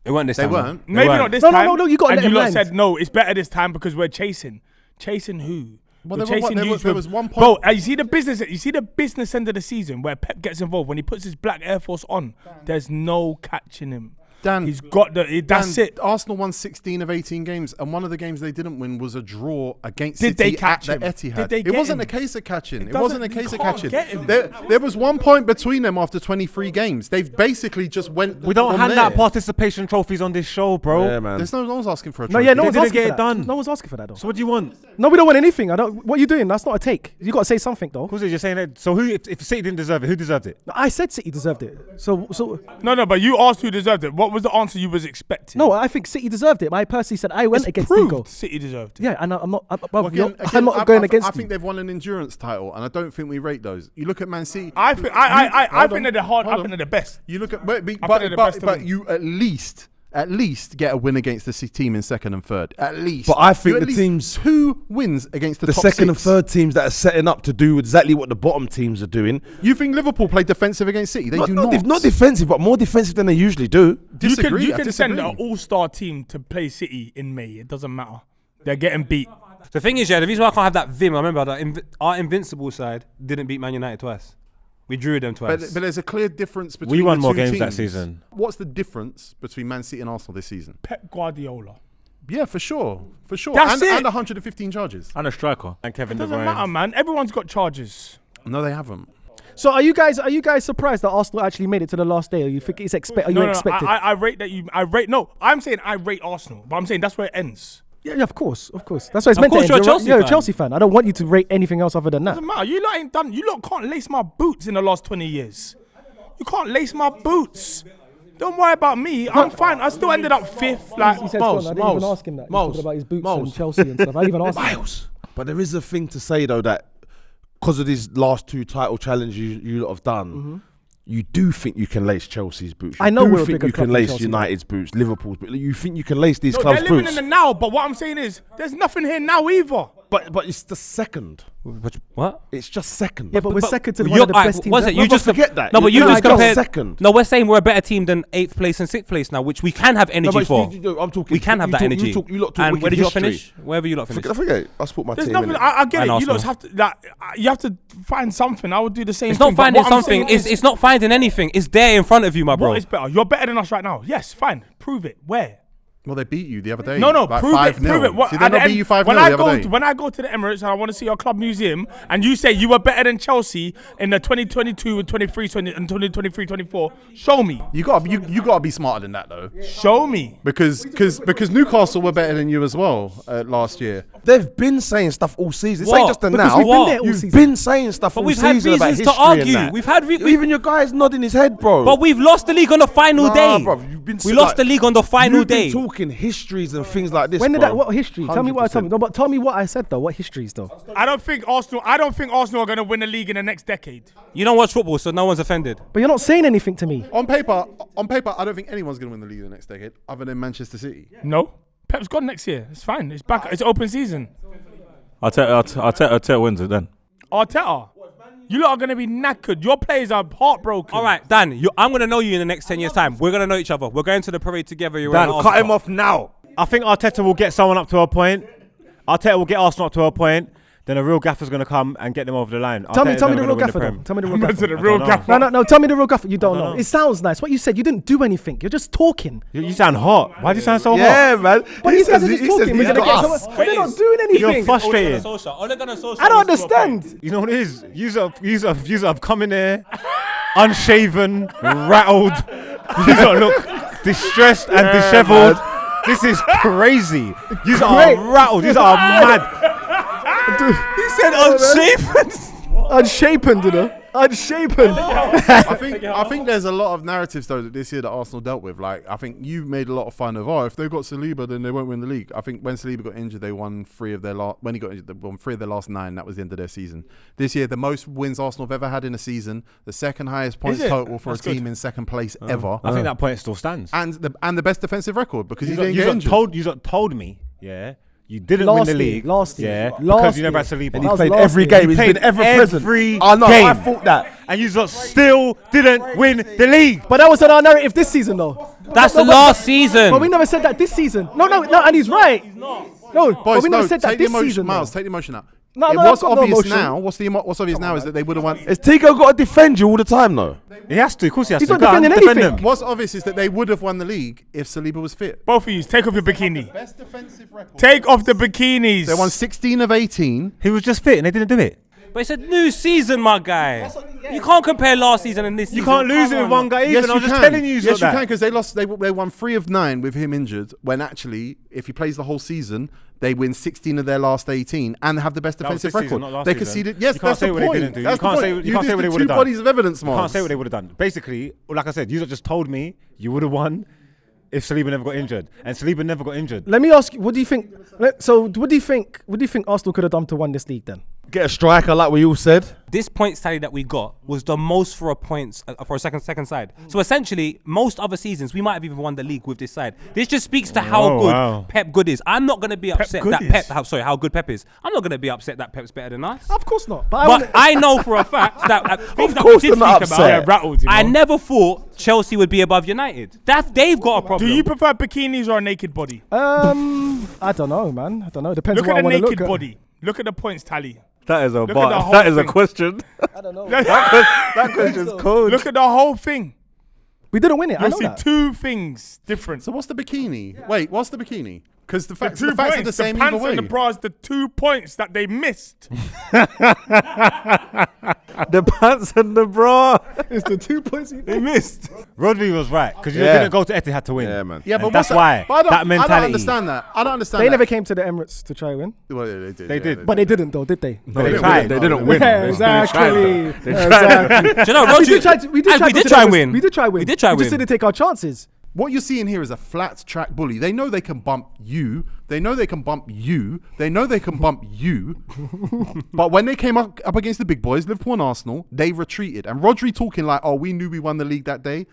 It weren't this They time. weren't. Maybe weren't. not this No, time. no, you got to And let you him lot land. said no, it's better this time because we're chasing. Chasing who? Well, We're there chasing was youth. one Bro, point. you see the business. You see the business end of the season where Pep gets involved when he puts his black Air Force on. There's no catching him. Dan, He's got the. That's Dan, it. Arsenal won 16 of 18 games, and one of the games they didn't win was a draw against Did City they catch at the him? Etihad. Did they It get wasn't him? a case of catching. It doesn't- wasn't a you case of can't catching. get him. There was 1 point between them after 23 games. They've basically just went. We don't from hand there. out participation trophies on this show, bro. Yeah, man. No one's asking for a No, trophy. yeah, no They one's didn't asking get for it that. done. No one's asking for that though. So what do you want? No, we don't want anything. What are you doing? That's not a take. You got to say something though. Who's it? You're saying that. So who? If City didn't deserve it, who deserved it? I said City deserved it. So No, but you asked who deserved it. What was the answer you was expecting? no, I think City deserved it. I personally said I went It's against proved TEGO. City deserved it. Yeah, and I'm not. Well, I'm not going against I you. think they've won an endurance title, and I don't think we rate those. You look at Man City. I think they're the hard. I think they're the best. You look at, they're the best to but win. you at least get a win against the team in second and third. At least. But I think You at the least teams- 2 wins against the top second 6. and third teams that are setting up to do exactly what the bottom teams are doing. You think Liverpool play defensive against City? They do not. Not defensive, but more defensive than they usually do. Disagree, You I can send disagree. an all-star team to play City in May. It doesn't matter. They're getting beat. The thing is, yeah, the reason why I can't have that vim, I remember that our invincible side didn't beat Man United twice. We drew them twice. But there's a clear difference between We won the more two games teams. that season. What's the difference between Man City and Arsenal this season? Pep Guardiola. Yeah, for sure. That's it. And 115 charges. And a striker. And Kevin De Doesn't matter, Bruyne. man. Everyone's got charges. No, they haven't. So are you guys surprised that Arsenal actually made it to the last day, or you think it's expected? No, expected? I rate that you. I rate. No, I'm saying I rate Arsenal, but I'm saying that's where it ends. Yeah, of course. That's why it's Of meant to course end. you're a Chelsea You're a fan. Chelsea fan. I don't want you to rate anything else other than that. Doesn't matter. You lot ain't done. You lot can't lace my boots in the last 20 years. You can't lace my boots. Don't worry about me. I'm fine. I still ended up 5th. Like, He said, Miles, I didn't even Miles, ask him that. He was Miles, talking about his boots Miles. and Chelsea and stuff. I didn't even ask him. Miles. But there is a thing to say though that because of these last 2 title challenges you lot have done, you do think you can lace Chelsea's boots. You I know do we're a think bigger you club can than lace Chelsea. United's boots, Liverpool's boots. You think you can lace these no, clubs' they're living boots. in the now. But what I'm saying is, there's nothing here now either. But it's the second. What? It's just second. Yeah, but we're second to one You're- of the alright, best teams. what's it? ever. You No, but just forget that. No, but you No, just I compared. second. No, we're saying we're a better team than 8th place and 6th place now, which we can have energy for. I'm talking. We can have that energy. You lot talk And where wicked did you lot history. finish? Wherever you lot finished. Forget. I sport my There's team. nothing. innit? I get And it. You lot Arsenal. have to. Like, you have to find something. I would do the same. It's thing, not but finding what I'm something. saying is, It's not finding anything. It's there in front of you, my bro. What is better? You're better than us right now. Yes, fine. Prove it. Where? Well, they beat you the other day. No, like prove 5-0. it. Prove it. What, See, they at the not beat end- you 5-0 when the I other day. go when I go to the Emirates and I want to see your club museum, and you say you were better than Chelsea in the 2022 and 2023-24, show me. You got to be smarter than that though. Show me. Because Newcastle were better than you as well last year. They've been saying stuff all season. It's What? ain't just the Because now. we've been there all You've season. been saying stuff But all we've had season about reasons to history and argue. that. We've had Even your guy's nodding his head, bro. But we've lost the league on the final day. Bruv, you've been We lost the league on the final you've been day. talking histories and things like this. When did bro. that? What history? Tell me what I told me. 100%. No, but tell me what I said though. What histories though? I don't think Arsenal are going to win the league in the next decade. You don't watch football, so no one's offended. But you're not saying anything to me. On paper, I don't think anyone's going to win the league the next decade, other than Manchester City. No, Pep's gone next year. It's fine. It's back. It's open season. Arteta wins it then. Arteta, you lot are going to be knackered. Your players are heartbroken. All right, Dan, I'm going to know you in the next 10 years' time. We're going to know each other. We're going to the parade together. You're Dan, wearing cut Arsenal. him off now. I think Arteta will get someone up to a point. Arteta will get Arsenal up to a point. Then a real gaffer's going to come and get them over the line. Tell me Arteta's the never real gonna win gaffer Prem. though. Tell me the real I'm gaffer. to the real know. gaffer. No, tell me the real gaffer. You don't know. know. It sounds nice. What you said, you didn't do anything. You're just talking. You sound hot. Why do you sound so hot? Yeah, man. But these guys are just talking. We're he's gonna got get us. someone. But they're not doing You're anything. frustrated. I don't understand. You know what it is? You have come in here unshaven, rattled. You look distressed and dishevelled. This is crazy. You are rattled. You are mad. He said unshaven. Unshapen, you know. Unshapen. I think there's a lot of narratives though that this year that Arsenal dealt with. Like I think you made a lot of fun of if they've got Saliba then they won't win the league. I think when Saliba got injured they won 3 of their last. When he got injured they won 3 of their last 9. That was the end of their season. This year the most wins Arsenal have ever had in a season. The second highest points it? total for That's a team good. in second place ever. I think that point still stands. And the best defensive record because he You didn't get injured. told me, yeah, you didn't Last win the year, league. last year, yeah, last because you never had year. Saliba. And He's was played last every year. game. He's played been ever present. every I know. I game. thought that. And you still didn't win the league. But that was on our narrative this season, though. That's the last season. But we never said that this season. No, and he's right. No, but Boys, we never said that take the this emotion, season. Miles. though. Take the emotion out. No, It no, was I've got no obvious emotion. now. What's obvious now is that they would have won. Has TEGO got to defend you all the time, though? He has to. Of course he has He's to. not Go on, defending defend anything. him. What's obvious is that they would have won the league if Saliba was fit. Both of you, take off your bikini. Best defensive record. Take off the bikinis. They won 16 of 18. He was just fit and they didn't do it. But it's a new season, my guy. You can't compare last season and this season. You can't lose it with one guy Yes, even. I'm you just can. telling you. Yes, you that. can because they lost. They won 3 of 9 with him injured. When actually, if he plays the whole season, they win 16 of their last 18 and have the best That was defensive this season, record. not last They season. conceded. Yes, You can't that's say the what they point. didn't do. That's You can't the say- point. you can't say listed what they 2 would've done. bodies of evidence, You can't Mars. say what they would have done. Basically, like I said, you just told me you would have won if Saliba never got injured, and Saliba never got injured. Let me ask you, what do you think? So, what do you think Arsenal could have done to win this league then? Get a striker like we all said. This points tally that we got was the most for a second side. So essentially, most other seasons we might have even won the league with this side. This just speaks to how Oh, good wow. Pep good is. I'm not going to be upset good that is? how good Pep is. I'm not going to be upset that Pep's better than us. Of course not. But But I know for a fact that things that course we did they're not speak about, upset. Yeah, rattled, you know. I never thought Chelsea would be above United. They've got a problem. Do you prefer bikinis or a naked body? I don't know, man. I don't know. Depends Look on what I at the want to naked look at. body. Look at the points tally. That is a at the whole that is a thing. question. I don't know. That question's cold. Look at the whole thing. We didn't win it. I You'll know see that. 2 things different. So what's the bikini? Wait, what's the bikini? Because the The facts 2 are the points, same the either pants way. and the bras, the 2 points that they missed. The pants and the bra. It's the 2 points you They missed. Rodri was right because you Yeah. didn't go to Etihad to win. Yeah, man. Yeah, And but that's what's why But that mentality. I don't understand that. I don't understand. They that. never came to the Emirates to try win. Well, yeah, they did. They yeah, did. But they didn't, though, did they? But they didn't tried. They didn't win. Yeah, They exactly. tried, though. Exactly. Do you know, And Roger, we did try to, we did and try we to did do try that. and win. We did try win. We did try We just win. didn't take our chances. What you're seeing here is a flat track bully. They know they can bump you. They know they can bump you. They know they can bump you. But when they came up against the big boys, Liverpool and Arsenal, they retreated. And Rodri talking like, "Oh, we knew we won the league that day."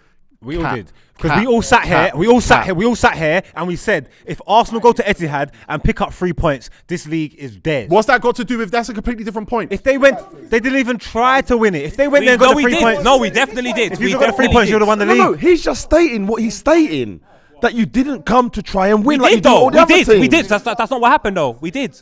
We all Cap. did. Because Cap. we all sat here, Cap. we all sat Cap. here, we all sat here, and we said, if Arsenal go to Etihad and pick up 3 points, this league is dead. What's that got to do with? That's a completely different point. If they went, they didn't even try to win it. If they went there and got the we 3 did. points, No, we definitely did. if We you got the 3 definitely points, you would have won the league. No, he's just stating what he's stating. That you didn't come to try and win We like you did do though. all the We other did. teams. We did. That's not what happened though. We did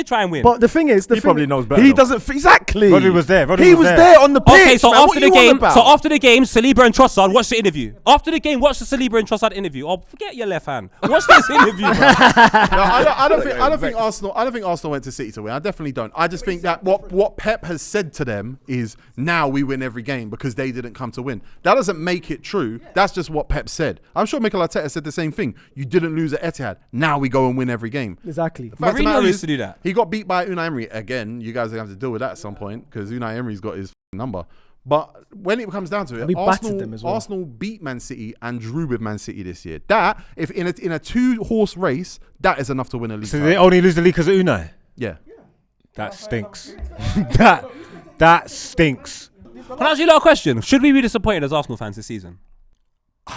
try and win. But the thing is, He probably knows better. He though. doesn't exactly. Rodri was there. Rodri He was was there. there on the pitch. Okay, so man. What after the you on game, about? Saliba and Trossard watch the interview. After the game, watch the Saliba and Trossard interview. Oh, forget your left hand. Watch this interview, bro. No, I don't think Arsenal went to City to win. I definitely don't. I just think that what Pep has said to them is now we win every game because they didn't come to win. That doesn't make it true. That's just what Pep said. I'm sure Mikel Arteta said the same thing. You didn't lose at Etihad. Now we go and win every game. Exactly. The fact of the Mourinho matter used is, to do that. He got beat by Unai Emery again. You guys are going to have to deal with that at some point because Unai Emery's got his number. But when it comes down to it, we battered them as well. Arsenal beat Man City and drew with Man City this year. That, if in a 2-horse race, that is enough to win a league. So they only lose the league because of Unai? Yeah. That stinks. that stinks. Can I ask you a little question? Should we be disappointed as Arsenal fans this season?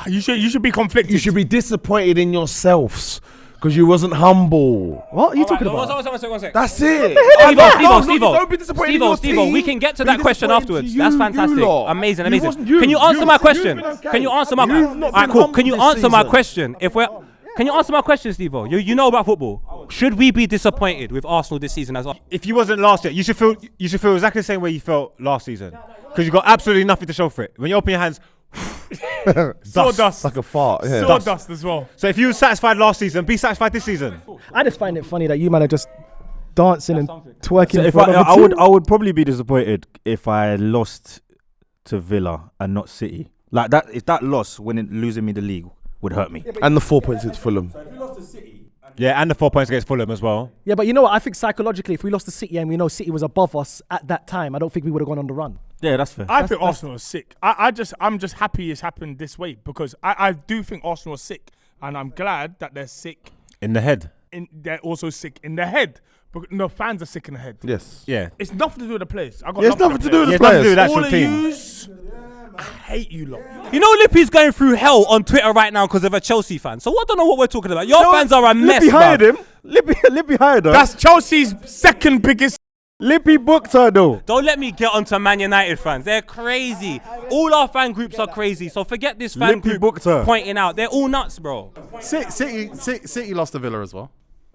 You should be conflicted. You should be disappointed in yourselves because you wasn't humble. What are you talking about? One second. That's it. Don't be disappointed in your team. We can get to that question afterwards. That's fantastic. Amazing. Can you answer my question? Can you answer my question? Alright, cool. Can you answer my question? Can you answer my question, Stevo? You know about football. Should we be disappointed with Arsenal this season? If you wasn't last year, you should feel exactly the same way you felt last season. Because you got absolutely nothing to show for it. When you open your hands, Sawdust. Like a fart. Yeah. Sawdust as well. So if you were satisfied last season, be satisfied this season. I just find it funny that you man are just dancing and twerking. So if I would probably be disappointed if I lost to Villa and not City. Like that, if that loss, losing me the league, would hurt me. And the 4 points against Fulham. Yeah, and the 4 points against Fulham as well. Yeah, but you know what? I think psychologically, if we lost to City and we know City was above us at that time, I don't think we would have gone on the run. Yeah, that's fair. I think Arsenal is sick. I'm just happy it's happened this way because I do think Arsenal are sick, and I'm glad that they're sick. In the head. They're also sick in the head. But no, fans are sick in the head. Yes. Yeah. It's nothing to do with the players. It's nothing to do with the It's nothing to do players. with the actual All of team. yous, I hate you lot. You know Lippy's going through hell on Twitter right now because of a Chelsea fan. So I don't know what we're talking about. Your fans are a mess, Lippy hired bruv. him. Lippy hired her. That's Chelsea's second biggest. Lippy booked her though. Don't let me get onto Man United fans. They're crazy. All our fan groups are crazy. So forget this fan Lippy group booked her. pointing out. They're all nuts, bro. City lost to Villa as well.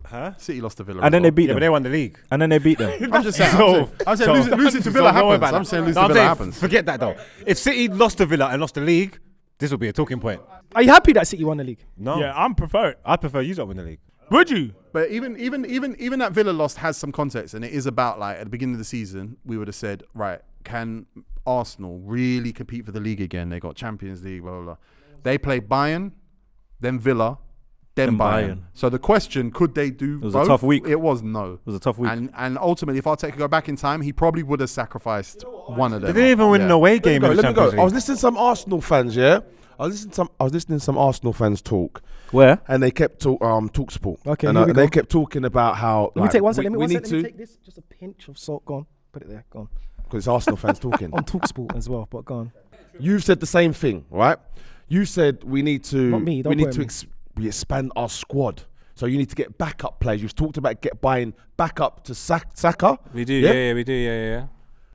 Huh? City lost to Villa. And then they beat Yeah, but them. they won the league. And then they beat them. I'm just saying. I'm saying losing to Villa happens. I'm saying losing to Villa happens. Forget that though. If City lost to Villa and lost the league, this will be a talking point. Are you happy that City won the league? No. Yeah, I'm prefer it. I prefer you to win the league. Would you? But even that Villa loss has some context, and it is about like at the beginning of the season, we would have said, right, can Arsenal really compete for the league again? They got Champions League, blah blah blah. They play Bayern, then Villa, then Bayern. So the question, could they do It was both? a tough week. It was no. It was a tough week. And ultimately, if Arteta could go back in time, he probably would have sacrificed one of them. They didn't even win an away game in the Let me Champions go. I was League. listening to some Arsenal fans, yeah? I was listening to some Arsenal fans talk. Where? And they kept talk sport. Okay, and here we they go. kept talking about how Let me take one second. we need Let me to, take this. Just a pinch of salt. Go on. Put it there. Go on. because it's Arsenal fans talking. On TalkSport as well, but go on. You've said the same thing, right? You said we need to Not me, don't we need blame to me. we expand our squad. So you need to get backup players. You've talked about buying backup to Saka. We do, yeah, we do, yeah.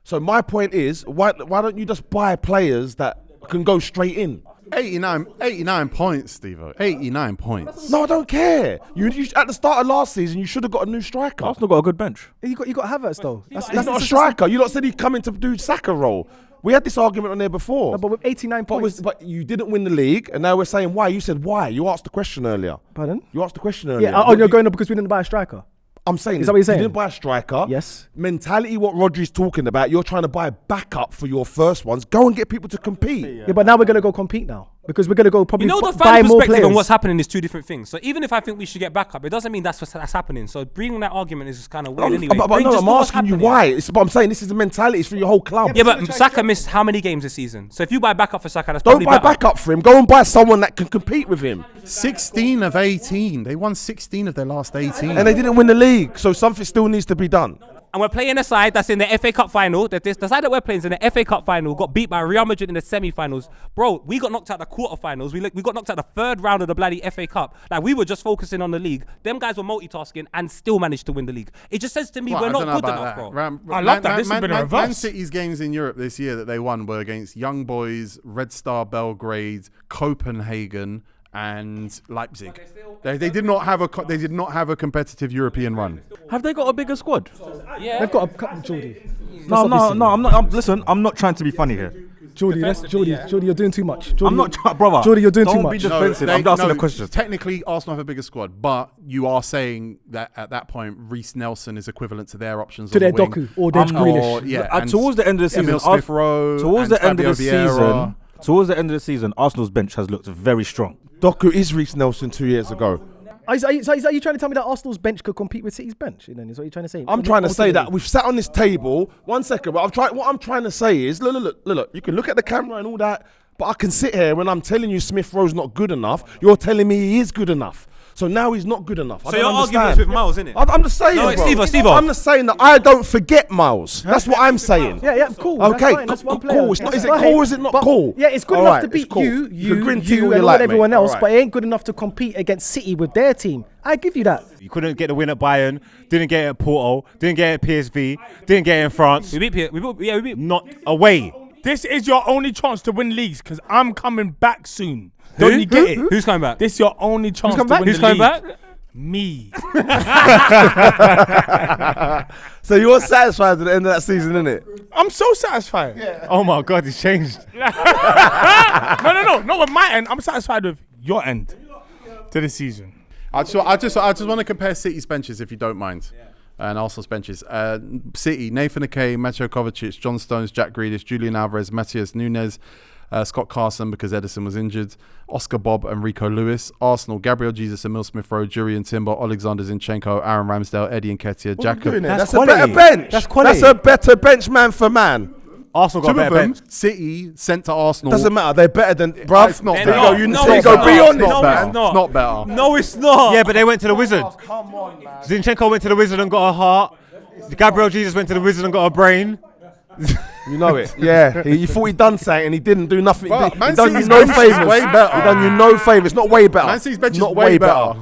So my point is, why don't you just buy players that can go straight in? 89 points, Stevo. 89 points. No, I don't care. You at the start of last season, you should have got a new striker. Arsenal got a good bench. You got Havertz though. That's He's not a striker. You lot said he'd come in to do Saka role. We had this argument on there before. No, but with 89 points. But you didn't win the league, and now we're saying why. You said why. You asked the question earlier. Pardon? You asked the question earlier. Yeah. You're going up because we didn't buy a striker. I'm saying, Is that what you're saying? You didn't buy a striker. Yes. Mentality, what Rodri's talking about, you're trying to buy a backup for your first ones. Go and get people to compete. Yeah, but now we're gonna go compete now because we're gonna go probably You know, the buy fan more perspective players. and what's happening is two different things. So even if I think we should get backup, it doesn't mean that's what's happening. So bringing that argument is just kind of weird anyway. But Bring no, just I'm what's asking you happening. why. But I'm saying this is a mentality. It's for your whole club. Yeah, but Saka missed how many games this season? So if you buy backup for Saka, that's Don't probably buy better. backup for him. Go and buy someone that can compete with him. 16 of 18. They won 16 of their last 18. And they didn't win the league, so something still needs to be done. And we're playing a side that's in the FA Cup final. The side that we're playing is in the FA Cup final. Got beat by Real Madrid in the semi-finals. Bro, we got knocked out the quarterfinals. We got knocked out the third round of the bloody FA Cup. Like, we were just focusing on the league. Them guys were multitasking and still managed to win the league. It just says to me, we're not good enough, bro. I love that. This has been a reverse. Man City's games in Europe this year that they won were against Young Boys, Red Star Belgrade, Copenhagen, and Leipzig. They did not have a competitive European run. Have they got a bigger squad? They've got a couple. Jordy. No, I'm not. Listen, I'm not trying to be funny here. Jordy, Jordy, you're doing too much. Jordy, I'm not, brother. Jordy, you're doing too Don't much. be defensive. I'm asking the question. Technically, Arsenal have a bigger squad, but you are saying that at that point, Reece Nelson is equivalent to their options To on their the wing. Doku or their Grealish. Yeah, And towards the end of the season, Emil Smith Rowe, towards and the end of Fabio the Vieira. season, towards the end of the season, Arsenal's bench has looked very strong. Doku is Reece Nelson 2 years ago. Are you trying to tell me that Arsenal's bench could compete with City's bench? Then is what you're trying to say? I'm trying to say that we've sat on this table. 1 second, but what I'm trying to say is, look. You can look at the camera and all that, but I can sit here when I'm telling you Smith Rowe's not good enough. You're telling me he is good enough. So now he's not good enough. So your argument is with Miles, isn't it? I'm just saying, No, bro. Steve-o. I'm just saying that I don't forget Miles. That's what I'm saying. Yeah, cool. Okay, that's one cool. Is it cool or is it not But, cool? Yeah, it's good All enough right, to beat it's cool. you can grin and all you all like, everyone mate. else, All right. but it ain't good enough to compete against City with their team. I give you that. You couldn't get the win at Bayern, didn't get it at Porto, didn't get it at PSV, didn't get it in France. We beat. Not away. This is your only chance to win leagues because I'm coming back soon. Don't you get it? Who's coming back? This is your only chance to coming back? win Who's the coming league. back? Me. So you're satisfied at the end of that season, innit? I'm so satisfied. Oh my God, it's changed. No, not with my end. I'm satisfied with your end to the season. I just want to compare City's benches, if you don't mind, and Arsenal's benches. City: Nathan Ake, Mateo Kovacic, John Stones, Jack Grealish, Julian Alvarez, Matthias Nunes, Scott Carson because Edison was injured, Oscar Bob and Rico Lewis. Arsenal: Gabriel Jesus, Emil Smith Rowe, Jurian Timber, Alexander Zinchenko, Aaron Ramsdale, Eddie Nketiah, Jacob. That's a quality. better bench. That's quality. That's a better bench, man for man. Arsenal got a Two of better them, bench. City sent to Arsenal. Doesn't matter. They're better than bruv. It's not They're better. not. There you No, go. it's Be not. honest. No, It's it's not. not. It's not better. No, it's not. Yeah, but they went to the Wizard. Come on, man. Zinchenko went to the Wizard and got a heart. Gabriel Jesus went to the Wizard and got a brain. You know it. Yeah. He thought he'd done something and he didn't do nothing. Well, He Man done you City's no bench is favours. way better. He done you no favours. Not way better. Man City's bench is Not way better.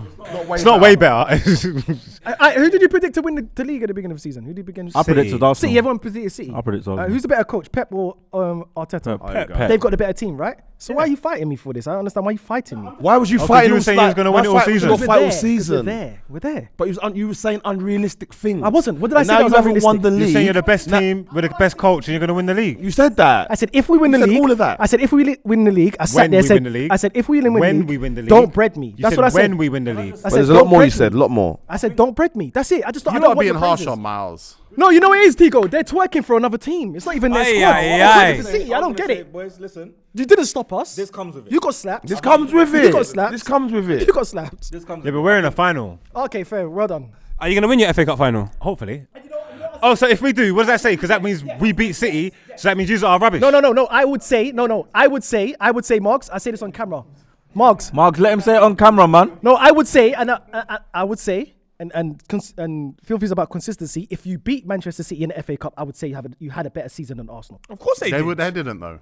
It's not way better. Who did you predict to win the league at the beginning of the season? Who did you begin? I predicted Arsenal. City. Everyone predicted City. I predicted Arsenal. Who's the better coach, Pep or Arteta? Pep. They've got the better team, right? So why are you fighting me for this? I don't understand why you fighting me. Why was you Oh, 'cause fighting? you were all saying you was like- gonna win it all why season. Not We're fight all there, 'cause season. We're there. But you were saying unrealistic things. I wasn't. What did I And say now that you was haven't won the unrealistic? league. You're saying you're the best team with the best coach and you're going to win the league. You said that. I said if we win the You said league, all of that. I said if we win the league, I sat When there we said, win the league. I said if we win When the we win the league. don't bread me. You That's said what I said. when we win the league. I But said, there's a lot don't more you bread said. A me. lot more. I said don't bread me. That's it. I just thought I You don't lot are want being your harsh praises. on Miles. No, you know what it is, Tigo. They're twerking for another team. It's not even their Aye, squad. aye, They're aye. twerking for City. I don't get it. Boys, listen. You didn't stop us. This comes with it. You got slapped. This comes with You it. got slapped. This comes with it. You got slapped. This comes Yeah, but we're in a final. Okay, fair. Well done. Are you gonna win your FA Cup final? Hopefully. Oh, so if we do, what does that say? Because that means we beat City, so that means you are rubbish. No. I would say, Margs. I say this on camera. Margs. Marks, let him say it on camera, man. No, I would say, and I would say, and feel free about consistency. If you beat Manchester City in the FA Cup, I would say you had a better season than Arsenal. Of course they did. They didn't though.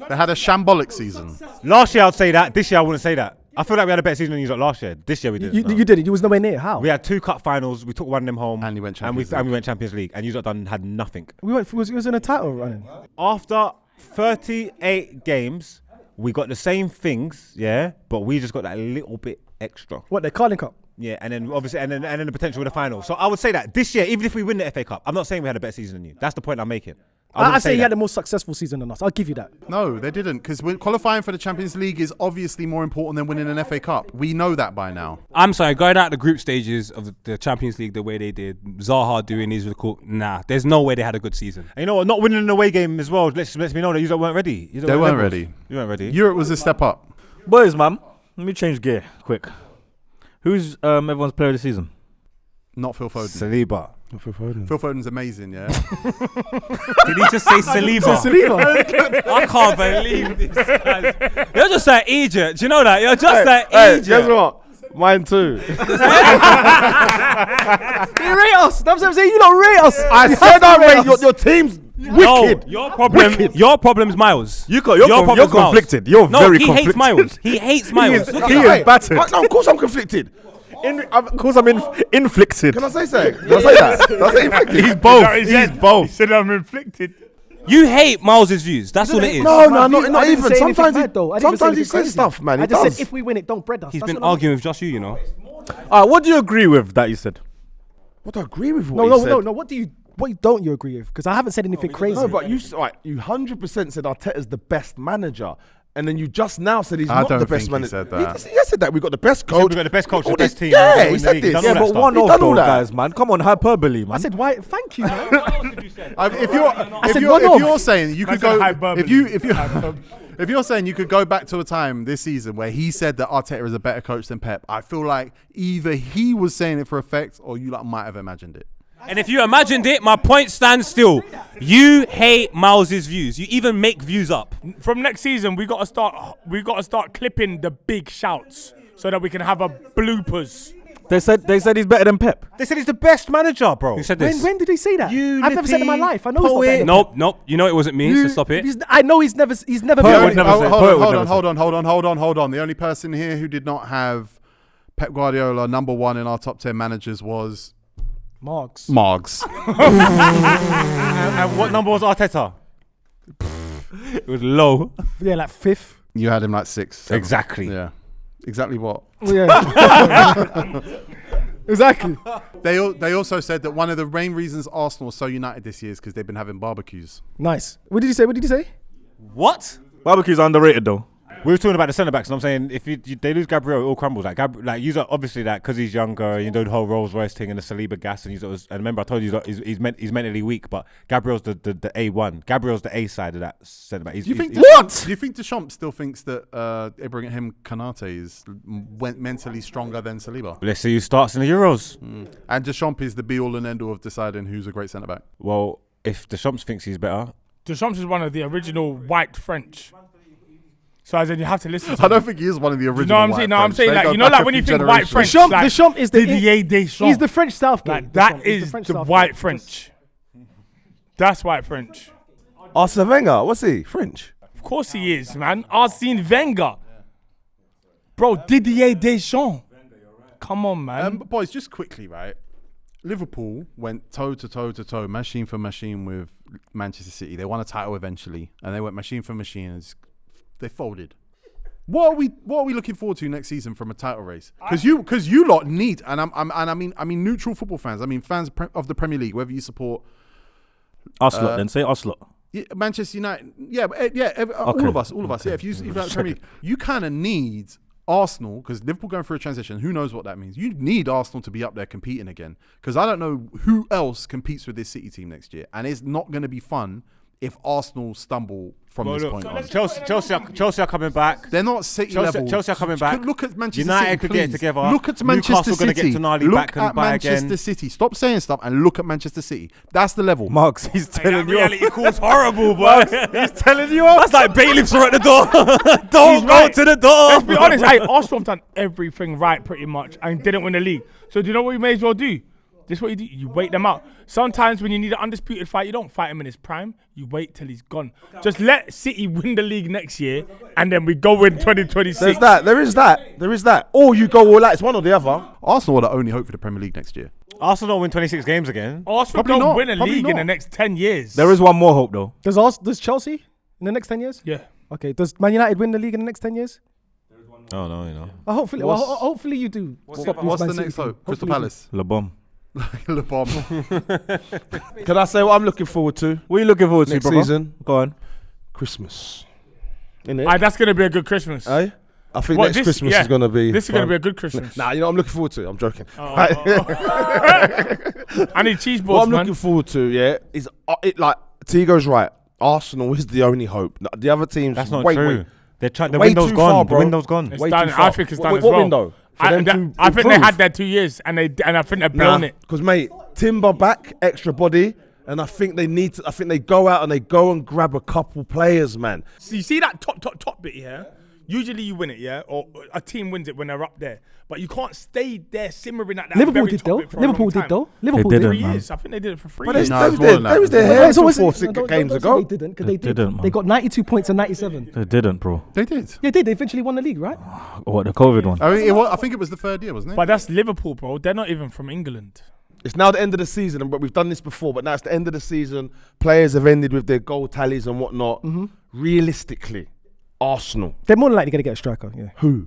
They had a shambolic season. Last year I'd say that. This year I wouldn't say that. I feel like we had a better season than you got last year. This year we didn't. You did it. You was nowhere near. How? We had 2 cup finals. We took one of them home, And you went and we Champions went Champions League. And you had nothing. We was in a title running. After 38 games, we got the same things, yeah, but we just got that little bit extra. What, the Carling Cup? Yeah, and then obviously, and then the potential of the final. So I would say that this year, even if we win the FA Cup, I'm not saying we had a better season than you. That's the point I'm making. I say you had a more successful season than us. I'll give you that. No, they didn't, because qualifying for the Champions League is obviously more important than winning an FA Cup. We know that by now. I'm sorry, going out the group stages of the Champions League the way they did, Zaha doing these with nah, there's no way they had a good season. And you know what? Not winning an away game as well lets me know that you weren't ready. They weren't ready. You weren't ready. Europe was a step up. Boys, man, let me change gear quick. Who's everyone's player of the season? Not Phil Foden. Saliba. Phil Foden's amazing, yeah. Did he just say Saliba? I can't believe this, guys. You're just like Egypt. Do you know that? You're just like Egypt. Guess what? Mine too. You rate us. That's what I'm saying. You don't rate us. I said I rate your team's wicked. No, your problem's Miles. You're problem's Miles. conflicted. You're No, very he conflicted. hates Miles. He hates Miles. Look at He that. is battered. No, of course I'm conflicted. Of course, I'm inflicted. Can I say something? Can I say that? Can I say inflicted? He's both. He said, He's both. He said I'm inflicted. You hate Miles' views. That's all it is. No, My view- not I didn't even. say anything Sometimes bad, though. I didn't say sometimes he anything says crazy. stuff, man. I He just does. said if we win it, don't bread us. He's That's been what I'm- arguing with Josh you know. What do you agree with that you said? What do I agree with? No, What he said? no. What don't you agree with? Because I haven't said anything crazy. No, but you 100% said Arteta's the best manager. And then you just now said he's I not don't the best think he manager. said that. He said that. We got the best said coach. we got the best coach, All the best this- team, Yeah, win he the said league. this. Done Yeah, all that but stuff. one He off done all though, that. guys, man. Come on, hyperbole, man. I said why? Thank you, man. If said one off. you're saying you could said go hyperbole. if you If you're saying you could go back to a time this season where he said that Arteta is a better coach than Pep, I feel like either he was saying it for effect or you might have imagined it. And if you imagined it, my point stands still. You hate Miles's views. You even make views up. From next season, we got to start clipping the big shouts so that we can have a bloopers. They said he's better than Pep. They said he's the best manager, bro. Who said this? When did he say that? I've never said it in my life. I know he's not poet. better than Nope. You know it wasn't me, so stop it. I know he's never been. would never say- Poet would never say. Hold on. The only person here who did not have Pep Guardiola number 1 in our top 10 managers was Margs. Margs. And what number was Arteta? It was low. Yeah, like 5th. You had him like 6. Exactly. Yeah. Exactly what? Yeah. Exactly. They also said that one of the main reasons Arsenal are so united this year is because they've been having barbecues. Nice. What did you say? What? Barbecue's underrated though. We were talking about the centre backs, and I'm saying if they lose Gabriel, it all crumbles. Like you obviously that because he's younger, you know the whole Rolls Royce thing and the Saliba gas, and and remember I told you he's mentally weak, but Gabriel's the A1. Gabriel's the A side of that centre back. Do you think Deschamps still thinks that Ibrahim Konate is mentally stronger than Saliba? Let's see who starts in the Euros. And Deschamps is the be all and end all of deciding who's a great centre back. Well, if Deschamps thinks he's better, Deschamps is one of the original white French. So as in you have to listen to I don't think he is one of the original. You know what I'm saying? No, I'm saying like, you know, like when you think white French, Deschamps is the Didier Deschamps. He's the French Southgate. Like that is the white French. That's white French. Arsene Wenger, what's he? French? Of course he is, man. Arsene Wenger. Bro, Didier Deschamps. Come on, man. Boys, just quickly, right? Liverpool went toe to toe, machine for machine with Manchester City. They won a title eventually, and they went machine for machine. And they folded. What are we looking forward to next season from a title race? Because you lot need, and I mean neutral football fans. I mean fans of the Premier League, whether you support Oslot, then say Oslot. Yeah, Manchester United, all of us. Yeah, if you like the Premier League, you kind of need Arsenal because Liverpool going through a transition. Who knows what that means? You need Arsenal to be up there competing again because I don't know who else competes with this City team next year, and it's not going to be fun if Arsenal stumble from this point on. Chelsea are coming back. They're not City level. Chelsea are coming back. Look at Manchester United City. could get it together. Look at Manchester Newcastle City. Going to get Tonali Look back and at buy Manchester again. City. Stop saying stuff and look at Manchester City. That's the level. Marks, he's telling you. Reality calls horrible, boy. He's telling you. That's like bailiffs are at the door. Don't go right. to the door. Let's be honest, hey, Arsenal have done everything right pretty much and didn't win the league. So do you know what you may as well do? This is what you do. You wait them out. Sometimes when you need an undisputed fight, you don't fight him in his prime. You wait till he's gone. Just let City win the league next year, and then we go in 2026. There is that. Or you go all out. It's one or the other. Arsenal are the only hope for the Premier League next year. Arsenal don't win 26 games again. Arsenal Probably don't not. win a Probably league in not. the next 10 years. There is one more hope though. Does Chelsea in the next 10 years? Yeah. Okay. Does Man United win the league in the next 10 years? Oh no, you know. Hopefully you do. What's Stop these the Man City next team. hope? Crystal Hopefully you do. Palace. Le Bon. Le Bon. Can I say what I'm looking forward to What are you looking forward to, next brother? season? Go on. Christmas. Innit? That's going to be a good Christmas. Eh? I think What, next this- Christmas yeah. is going to be. This is going to fun. be a good Christmas. Nah, you know what I'm looking forward to? I'm joking. I need cheese What balls, I'm man. looking forward to, yeah, is like TEGO's right. Arsenal is the only hope. The other teams, That's not wait, true. wait. They're trying. The Way window's too gone. far, The bro. window's gone. It's Way done. too I far. think it's done as What well. window? For I them think to they improve? had their 2 years, and I think they've blown it. Because mate, Timber back, extra body, and I think they need to. I think they go out and they go and grab a couple players, man. So you see that top bit here? Usually you win it, yeah, or a team wins it when they're up there. But you can't stay there simmering at that. Liverpool very did top though. bit for a Liverpool long did time. though. Liverpool didn't, did. 3 man. years. I think they did it for 3 But years. No, it's more than that. they was there Wait, here so for was it- 4 no, games don't ago. say They didn't, because they did. didn't, man. They got 92 points and 97. They didn't, bro. They did. They did. They eventually won the league, right? What, the COVID one? I mean, I think it was the third year, wasn't it? But that's Liverpool, bro. They're not even from England. It's now the end of the season, and we've done this before, but now it's the end of the season. Players have ended with their goal tallies and whatnot. Realistically, Arsenal. They're more than likely going to get a striker. Yeah. Who?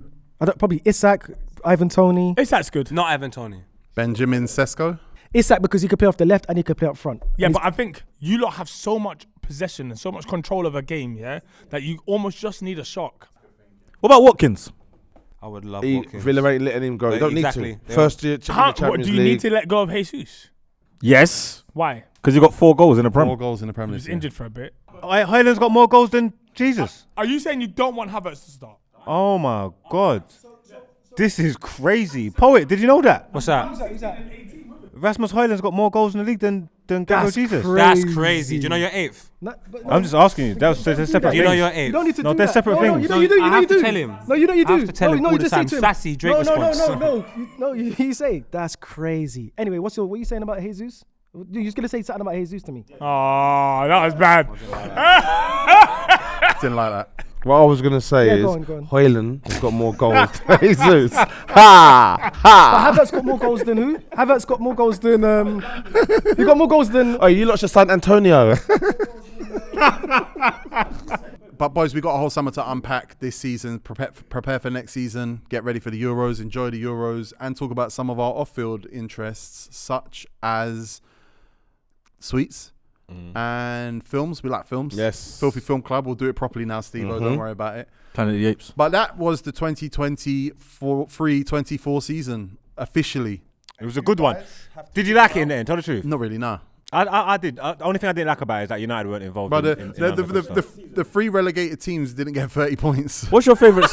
Probably Isak, Ivan Toney. That's good. Not Evan Toney. Benjamin Sesko. Isak because he could play off the left and he could play up front. Yeah, And but I think you lot have so much possession and so much control of a game, yeah, that you almost just need a shock. What about Watkins? I would love He, Watkins. Villa ain't letting him go. You don't Exactly. need to. They First year, Champions What, do you League. need to let go of Jesus? Yes, Why? because you got 4 goals in the Prem. 4 goals in the He Premier was League. injured for a bit. Highland's got more goals than Jesus. Are you saying you don't want Havertz to start? Oh my God. This is crazy. Poet, did you know that? What's that? Rasmus Højlund's got more goals in the league than Gabriel Jesus. That's crazy. Do you know you're 8th? I'm just asking you. That's separate. Do you know things. you're 8th? You don't need to No, do they're that. separate things. You know you do. I have to tell him. No, you know you do. I have to tell him all you the just say time. to him. Sassy Drake response. No, you say that's crazy. Anyway, what are you saying about Jesus? You're just gonna say something about Jesus to me. Oh, that was bad. Didn't like that. What I was gonna say is go on. Højlund has got more goals than Jesus. But Havertz got more goals than who? Havertz got more goals than you got more goals than. Oh, you lot are San Antonio. But boys, we got a whole summer to unpack this season, prepare for next season, get ready for the Euros, enjoy the Euros, and talk about some of our off-field interests, such as sweets and films. We like films. Yes. Filthy Film Club. We'll do it properly now, Steve-O. Don't worry about it. Planet of the Apes. But that was the 2023-24 season, officially. It was a good one. Did you like it in the end? Tell the truth. Not really, no. I did. The only thing I didn't like about it is that United weren't involved. But in the three relegated teams didn't get 30 points. What's your favourite?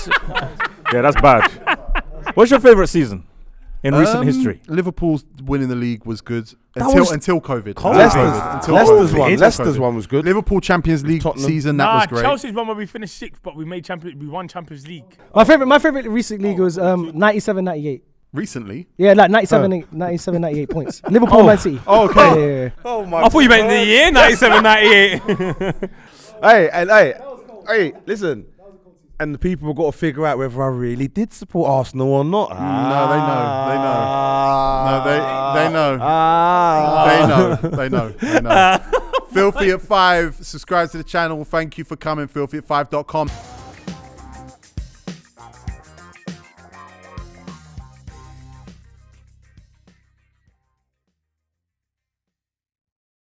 Yeah, that's bad. What's your favourite season in recent history? Liverpool's winning the league was good was until COVID. Leicester's one was good. Liverpool Champions League season, that was great. Chelsea's one where we finished 6th, but we won Champions League. My favorite recent league was 97-98. Recently? Yeah, like 97-98 points. Liverpool, Man City. Oh, okay. Yeah. Oh my! I thought you meant the year 97-98. Hey, listen. And the people have got to figure out whether I really did support Arsenal or not. No, they know. Filthy at 5. Subscribe to the channel. Thank you for coming. Filthy at 5.com.